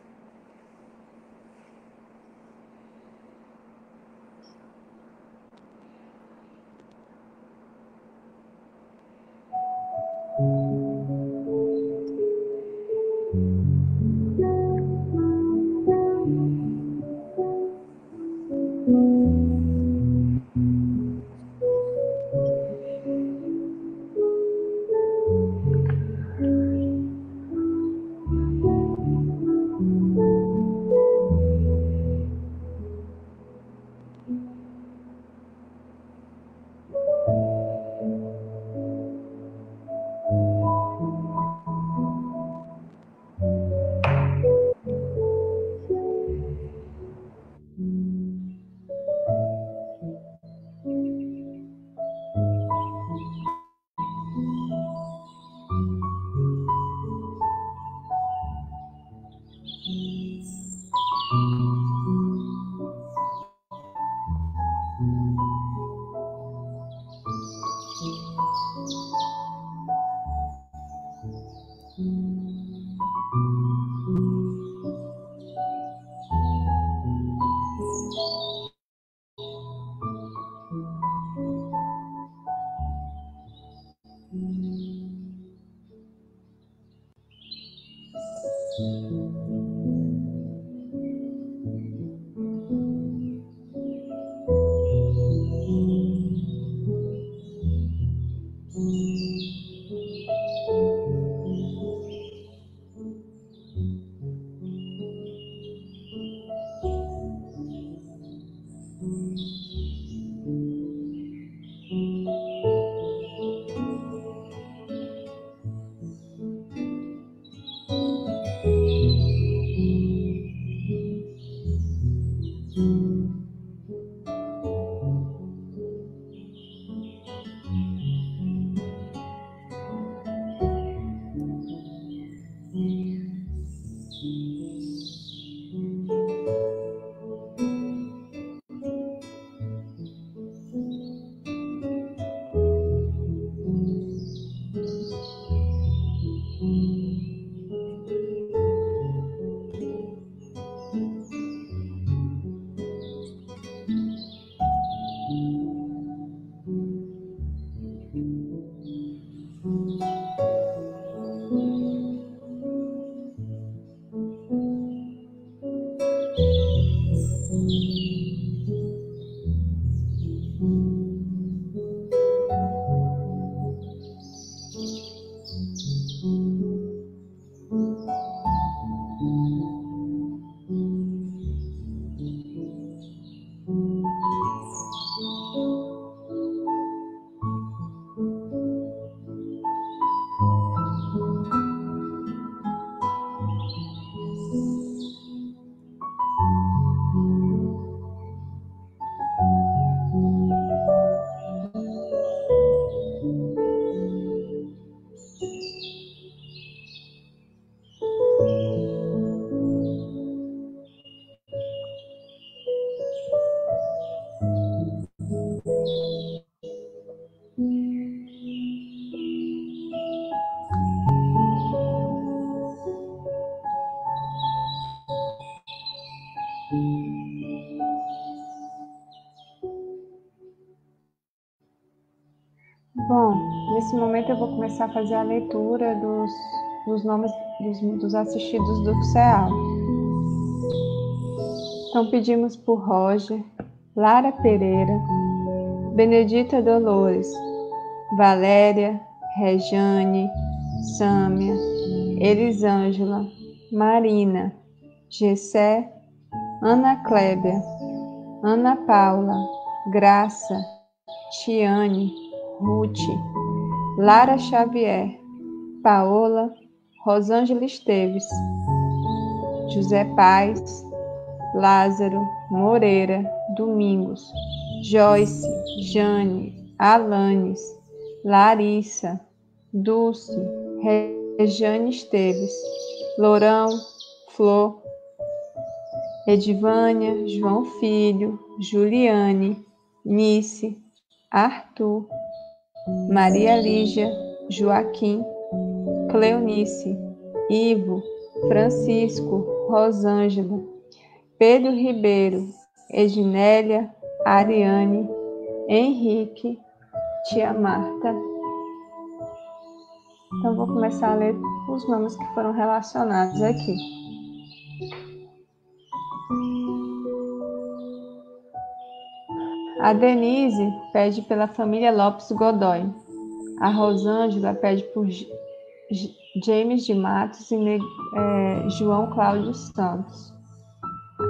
[SPEAKER 1] Bom, nesse momento eu vou começar a fazer a leitura dos nomes dos assistidos do CEAL. Então pedimos por Roger, Lara Pereira, Benedita Dolores, Valéria, Rejane, Sâmia, Elisângela, Marina, Gessé, Ana Clébia, Ana Paula, Graça, Tiane, Ruth, Lara Xavier, Paola, Rosângela Esteves, José Paz, Lázaro, Moreira, Domingos, Joyce, Jane, Alanes, Larissa, Dulce, Rejane Esteves, Lourão, Flor, Edivânia, João Filho, Juliane, Nice, Arthur, Maria Lígia, Joaquim, Cleonice, Ivo, Francisco, Rosângela, Pedro Ribeiro, Ednélia, Ariane, Henrique, tia Marta. Então vou começar a ler os nomes que foram relacionados aqui. A Denise pede pela família Lopes Godoy. A Rosângela pede por James de Matos e João Cláudio Santos.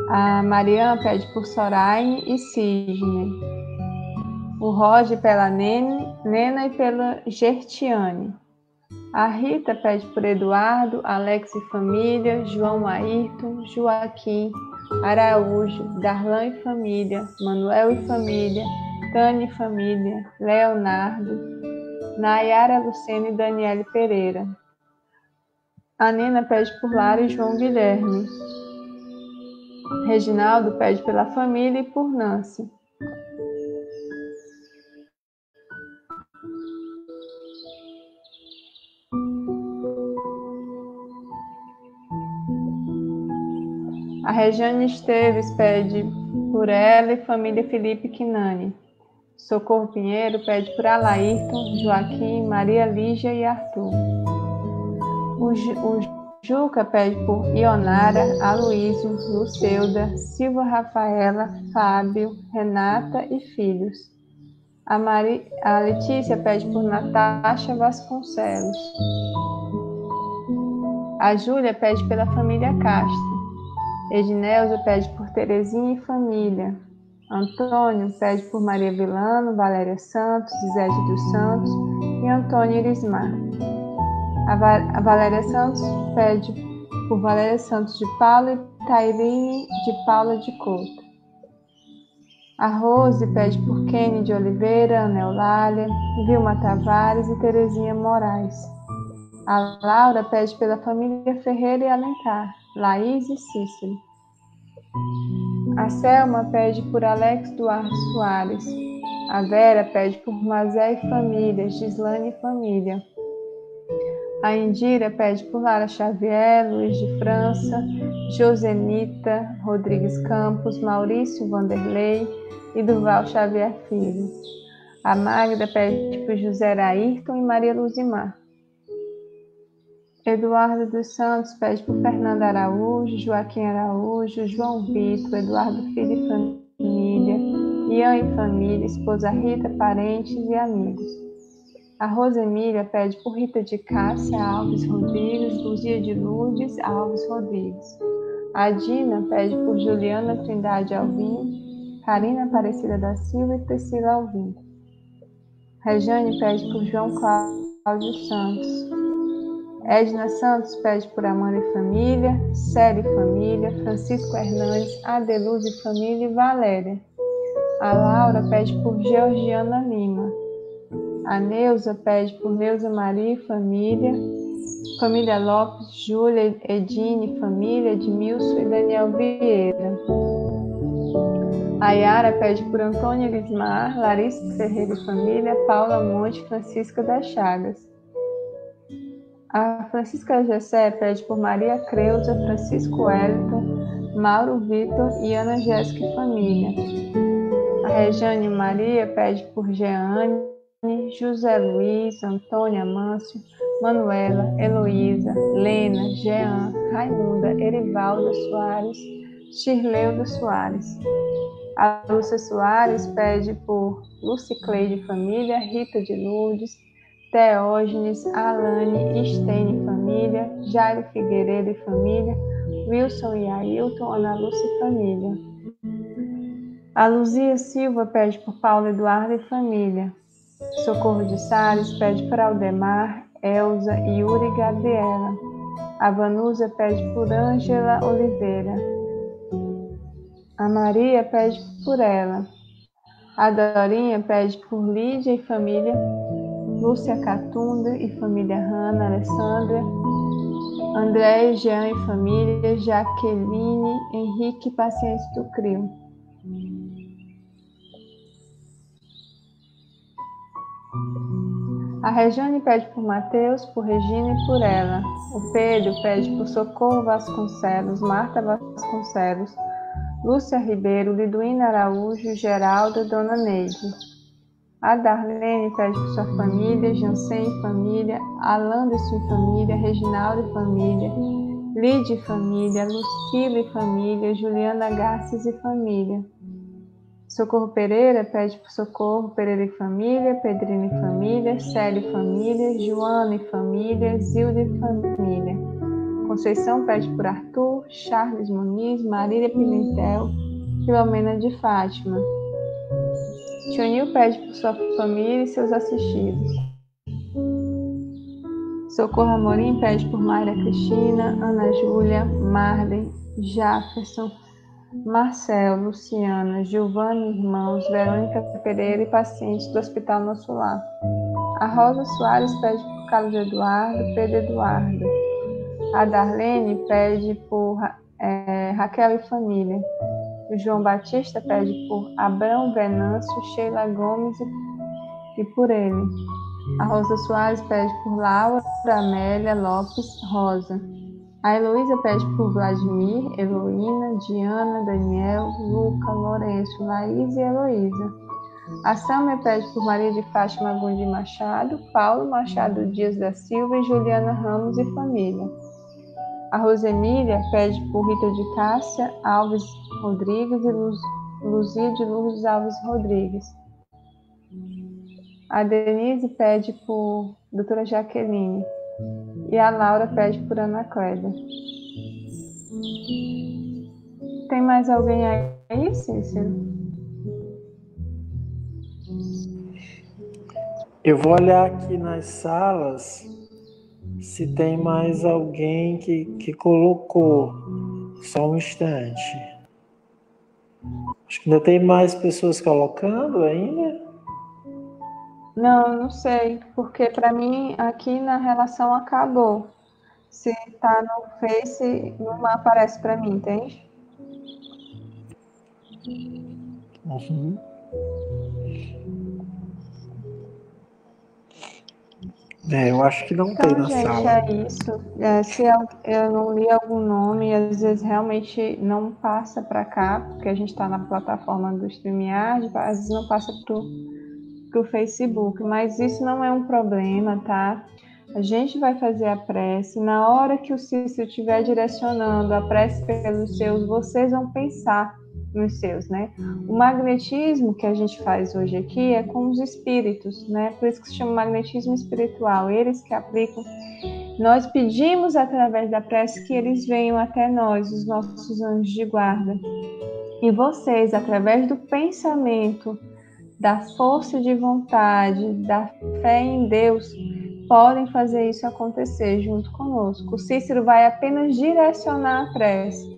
[SPEAKER 1] A Mariana pede por Soraine e Sidney. O Roger pela Nena e pela Gertiane. A Rita pede por Eduardo, Alex e família, João Ayrton, Joaquim, Araújo, Darlan e família, Manuel e família, Tânia e família, Leonardo, Nayara Lucena e Daniele Pereira. A Nena pede por Lara e João Guilherme. Reginaldo pede pela família e por Nancy. A Rejane Esteves pede por ela e família Felipe Quinani. Socorro Pinheiro pede por Alairton, Joaquim, Maria Lígia e Arthur. O Juca pede por Ionara, Aloísio, Luceuda, Silva Rafaela, Fábio, Renata e filhos. A Letícia pede por Natasha Vasconcelos. A Júlia pede pela família Castro. Edneuza pede por Terezinha e família. Antônio pede por Maria Vilano, Valéria Santos, Zete dos Santos e Antônio Irismar. A Valéria Santos pede por Valéria Santos de Paula e Tairine de Paula de Couto. A Rose pede por Kenny de Oliveira, Ana Eulália, Vilma Tavares e Terezinha Moraes. A Laura pede pela família Ferreira e Alencar, Laís e Cícero. A Selma pede por Alex Duarte Soares. A Vera pede por Mazé e família, Gislane e família. A Indira pede por Lara Xavier, Luiz de França, Josenita Rodrigues Campos, Maurício Vanderlei e Durval Xavier Filho. A Magda pede por José Ayrton e Maria Luzimar. Eduardo dos Santos pede por Fernanda Araújo, Joaquim Araújo, João Vitor, Eduardo Filho e família, Ian e família, esposa Rita, parentes e amigos. A Rosemília pede por Rita de Cássia Alves Rodrigues, Luzia de Lourdes Alves Rodrigues. A Dina pede por Juliana Trindade Alvim, Karina Aparecida da Silva e Priscila Alvim. Rejane pede por João Cláudio Santos. Edna Santos pede por Amanda e família, Célia e família, Francisco Hernandes, Adeluz e família e Valéria. A Laura pede por Georgiana Lima. A Neuza pede por Neuza Maria e família, família Lopes, Júlia, Edine, família, Edmilson e Daniel Vieira. A Yara pede por Antônio Lismar, Larissa Ferreira e família, Paula Monte e Francisca das Chagas. A Francisca Gessé pede por Maria Creuza, Francisco Wellington, Mauro Vitor e Ana Jéssica e família. A Rejane Maria pede por Jeane, José Luiz, Antônia Amâncio, Manuela, Heloísa, Lena, Jean, Raimunda, Erivalda Soares, Shirleuda Soares. A Lúcia Soares pede por Lucicleide e família, Rita de Lourdes, Teógenes, Alane, Estene e família, Jairo Figueiredo e família, Wilson e Ailton, Ana Lúcia e família. A Luzia Silva pede por Paulo Eduardo e família. Socorro de Salles pede por Aldemar, Elza e Yuri Gabriela. A Vanusa pede por Ângela Oliveira. A Maria pede por ela. A Dorinha pede por Lídia e família. Lúcia Catunda e família Hanna, Alessandra. André e Jean e família. Jaqueline, Henrique e pacientes do CRIO. A Regiane pede por Mateus, por Regina e por ela. O Pedro pede por Socorro Vasconcelos, Marta Vasconcelos, Lúcia Ribeiro, Liduína Araújo, Geralda, Dona Neide. A Darlene pede por sua família, Jansen e família, Alanderson e família, Reginaldo e família, Lídia e família, Lucila e família, Juliana Garces e família. Socorro Pereira pede por Socorro Pereira e família, Pedrina e família, Célia e família, Joana e família, Zilda e família. Conceição pede por Arthur, Charles Muniz, Marília Pimentel, Filomena de Fátima. Tionil pede por sua família e seus assistidos. Socorro Amorim pede por Mayra Cristina, Ana Júlia, Marley, Jefferson, Marcel, Luciana, Giovanni Irmãos, Verônica Pereira e pacientes do Hospital Nosso Lar. A Rosa Soares pede por Carlos Eduardo, Pedro Eduardo. A Darlene pede por Raquel e família. O João Batista pede por Abrão Venâncio, Sheila Gomes e por ele. A Rosa Soares pede por Laura Amélia Lopes Rosa. A Heloísa pede por Vladimir, Heloína, Diana, Daniel, Luca, Lourenço, Laís e Heloísa. A Sâmia pede por Maria de Fátima Gundi Machado, Paulo Machado Dias da Silva e Juliana Ramos e família. A Rosemília pede por Rita de Cássia Alves Rodrigues e Luzia de Lourdes Alves Rodrigues. A Denise pede por doutora Jaqueline. E a Laura pede por Ana Clélia. Tem mais alguém aí, Cícero?
[SPEAKER 2] Eu vou olhar aqui nas salas se tem mais alguém que colocou. Só um instante. Acho que ainda tem mais pessoas colocando ainda.
[SPEAKER 1] Não sei, porque para mim aqui na relação acabou. Se tá no Face, não aparece para mim, entende?
[SPEAKER 2] Uhum. Eu acho que não tem na
[SPEAKER 1] gente,
[SPEAKER 2] sala.
[SPEAKER 1] É isso. Se eu não li algum nome, às vezes realmente não passa para cá, porque a gente está na plataforma do StreamYard, às vezes não passa para o Facebook, mas isso não é um problema, tá? A gente vai fazer a prece, na hora que o Cícero estiver direcionando a prece pelos seus, vocês vão pensar nos seus, né? O magnetismo que a gente faz hoje aqui é com os espíritos, né? Por isso que se chama magnetismo espiritual, eles que aplicam. Nós pedimos através da prece que eles venham até nós, os nossos anjos de guarda. E vocês, através do pensamento, da força de vontade, da fé em Deus, podem fazer isso acontecer junto conosco. O Cícero vai apenas direcionar a prece.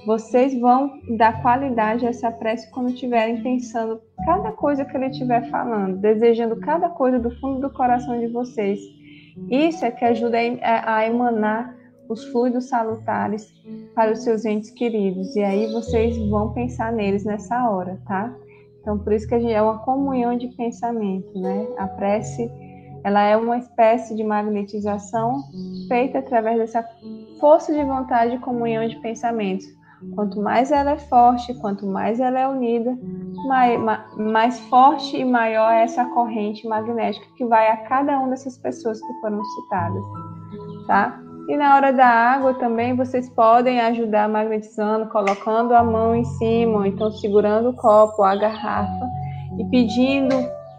[SPEAKER 1] Vocês vão dar qualidade a essa prece quando estiverem pensando cada coisa que ele estiver falando, desejando cada coisa do fundo do coração de vocês. Isso é que ajuda a emanar os fluidos salutares para os seus entes queridos. E aí vocês vão pensar neles nessa hora, tá? Então, por isso que a gente é uma comunhão de pensamento, né? A prece, ela é uma espécie de magnetização feita através dessa força de vontade e comunhão de pensamentos. Quanto mais ela é forte, quanto mais ela é unida, mais forte e maior é essa corrente magnética que vai a cada uma dessas pessoas que foram citadas, tá? E na hora da água também vocês podem ajudar magnetizando, colocando a mão em cima, ou então segurando o copo, a garrafa e pedindo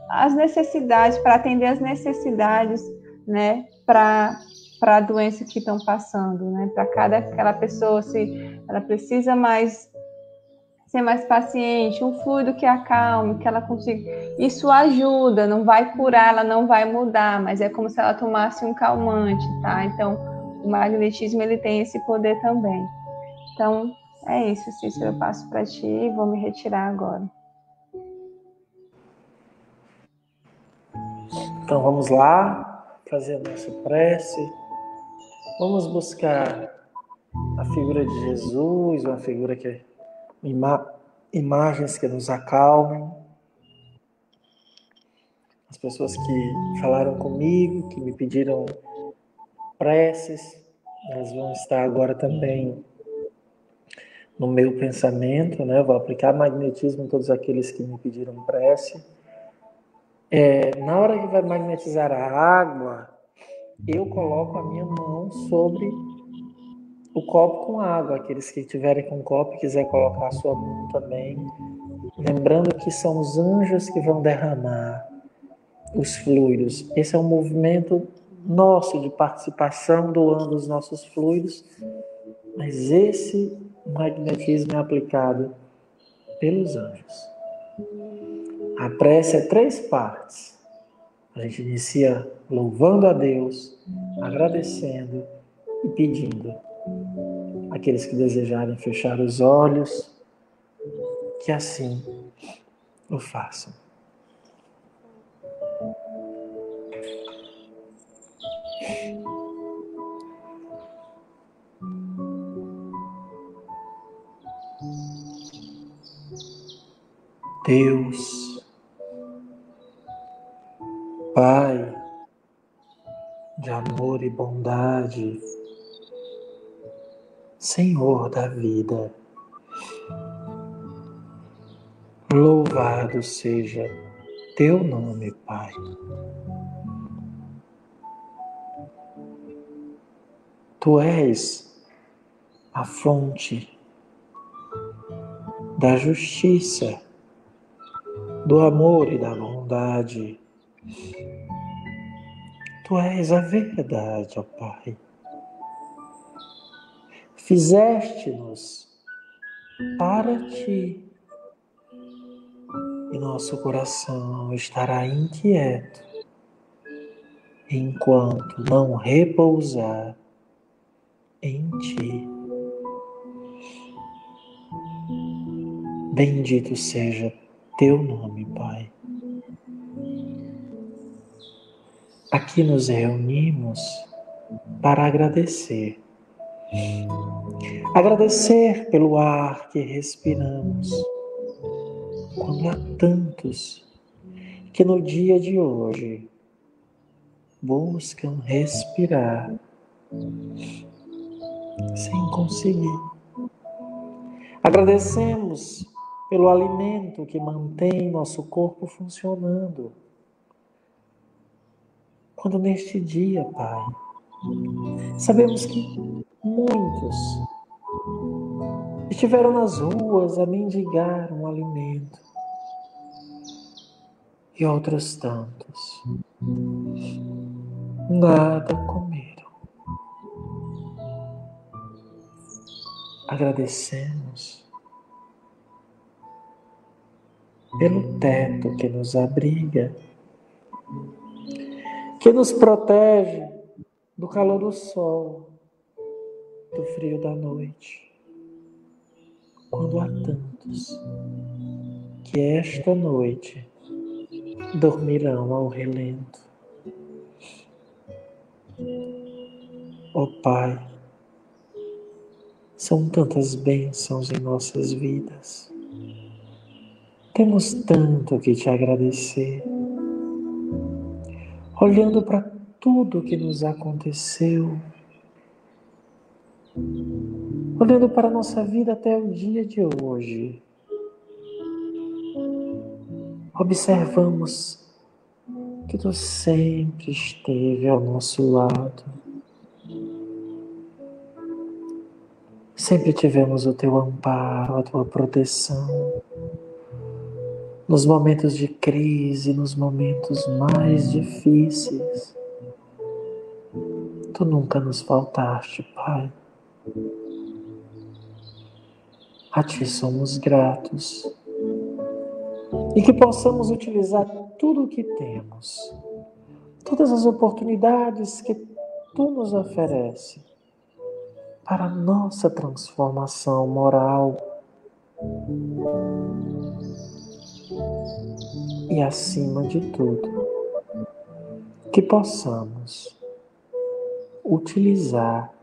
[SPEAKER 1] as necessidades, para atender as necessidades, né, para a doença que estão passando, né? Para aquela pessoa, se ela precisa ser mais paciente, um fluido que acalme, que ela consiga. Isso ajuda, não vai curar, ela não vai mudar, mas é como se ela tomasse um calmante, tá? Então, o magnetismo ele tem esse poder também. Então, é isso, Cícero, eu passo para ti e vou me retirar agora.
[SPEAKER 2] Então vamos lá, fazer a nossa prece. Vamos buscar a figura de Jesus, uma figura que imagens que nos acalmem. As pessoas que falaram comigo, que me pediram preces, elas vão estar agora também no meu pensamento, né? Eu vou aplicar magnetismo em todos aqueles que me pediram prece. Na hora que vai magnetizar a água, eu coloco a minha mão sobre o copo com água. Aqueles que tiverem com copo e quiser colocar a sua mão também. Lembrando que são os anjos que vão derramar os fluidos. Esse é um movimento nosso de participação, doando os nossos fluidos. Mas esse magnetismo é aplicado pelos anjos. A prece é 3 partes. A gente inicia louvando a Deus, agradecendo e pedindo. Aqueles que desejarem fechar os olhos, que assim o façam. Deus, Pai de amor e bondade, Senhor da vida, louvado seja teu nome, Pai. Tu és a fonte da justiça, do amor e da bondade. Tu és a verdade, ó Pai. Fizeste-nos para ti, e nosso coração estará inquieto enquanto não repousar em ti. Bendito seja teu nome, Pai. Aqui nos reunimos para agradecer. Agradecer pelo ar que respiramos, quando há tantos que no dia de hoje buscam respirar sem conseguir. Agradecemos pelo alimento que mantém nosso corpo funcionando. Quando neste dia, Pai, sabemos que muitos estiveram nas ruas a mendigar um alimento e outros tantos nada comeram. Agradecemos pelo teto que nos abriga, que nos protege do calor do sol, do frio da noite. Quando há tantos que esta noite dormirão ao relento. Ó Pai, são tantas bênçãos em nossas vidas. Temos tanto que te agradecer. Olhando para tudo que nos aconteceu, olhando para a nossa vida até o dia de hoje, observamos que Tu sempre esteve ao nosso lado. Sempre tivemos o Teu amparo, a Tua proteção. Nos momentos de crise, nos momentos mais difíceis, Tu nunca nos faltaste, Pai. A Ti somos gratos. E que possamos utilizar tudo o que temos, todas as oportunidades que Tu nos oferece para a nossa transformação moral e, acima de tudo, que possamos utilizar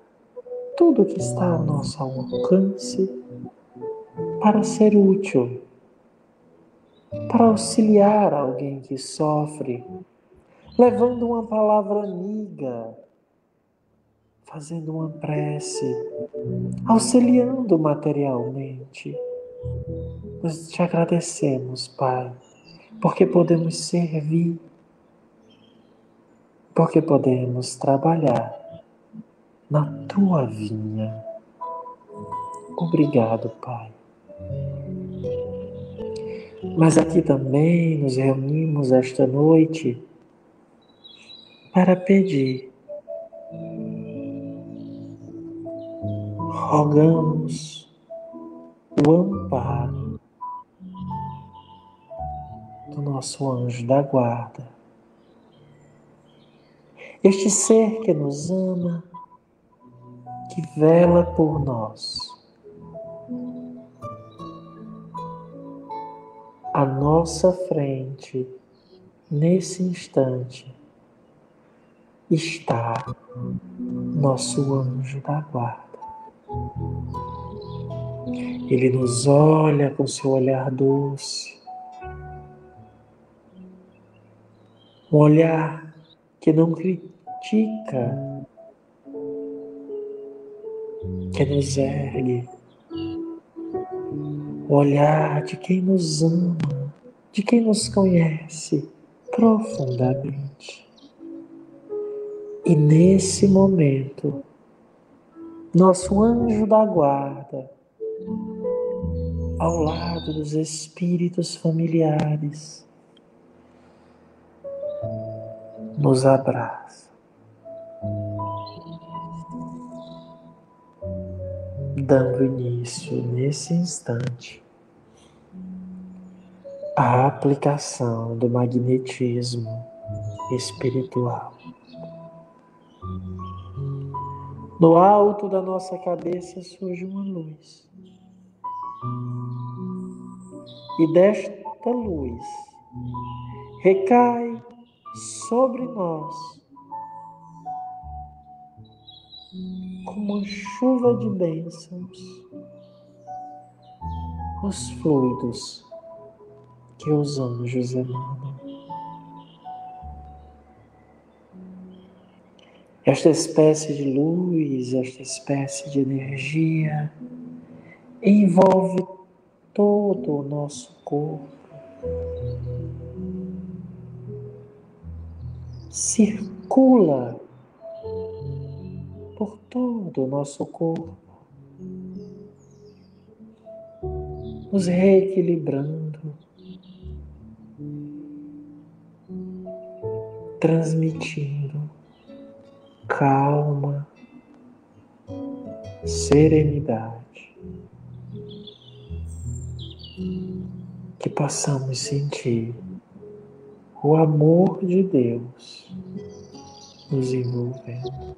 [SPEAKER 2] tudo que está ao nosso alcance para ser útil, para auxiliar alguém que sofre, levando uma palavra amiga, fazendo uma prece, auxiliando materialmente. Nós te agradecemos, Pai, porque podemos servir, porque podemos trabalhar na Tua vinha. Obrigado, Pai. Mas aqui também nos reunimos esta noite para pedir, rogamos o amparo do nosso anjo da guarda. Este ser que nos ama, que vela por nós. À nossa frente, nesse instante, está nosso anjo da guarda. Ele nos olha com seu olhar doce, um olhar que não critica, que nos ergue, o olhar de quem nos ama, de quem nos conhece profundamente. E nesse momento, nosso anjo da guarda, ao lado dos espíritos familiares, nos abraça, dando início nesse instante à aplicação do magnetismo espiritual. No alto da nossa cabeça surge uma luz. E desta luz recai sobre nós como uma chuva de bênçãos os fluidos que os anjos emanam. Esta espécie de luz, esta espécie de energia envolve todo o nosso corpo, circula por todo o nosso corpo, nos reequilibrando, transmitindo calma, serenidade, que possamos sentir o amor de Deus nos envolvendo.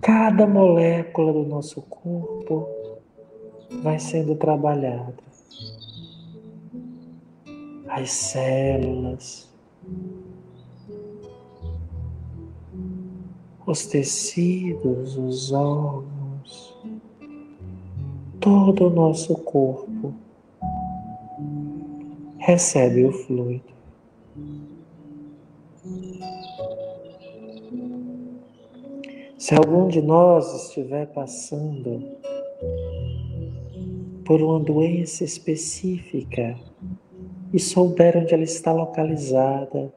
[SPEAKER 2] Cada molécula do nosso corpo vai sendo trabalhada. As células, os tecidos, os órgãos, todo o nosso corpo recebe o fluido. Se algum de nós estiver passando por uma doença específica e souber onde ela está localizada,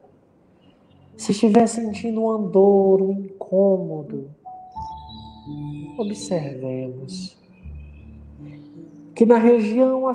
[SPEAKER 2] se estiver sentindo uma dor, um incômodo, observemos que na região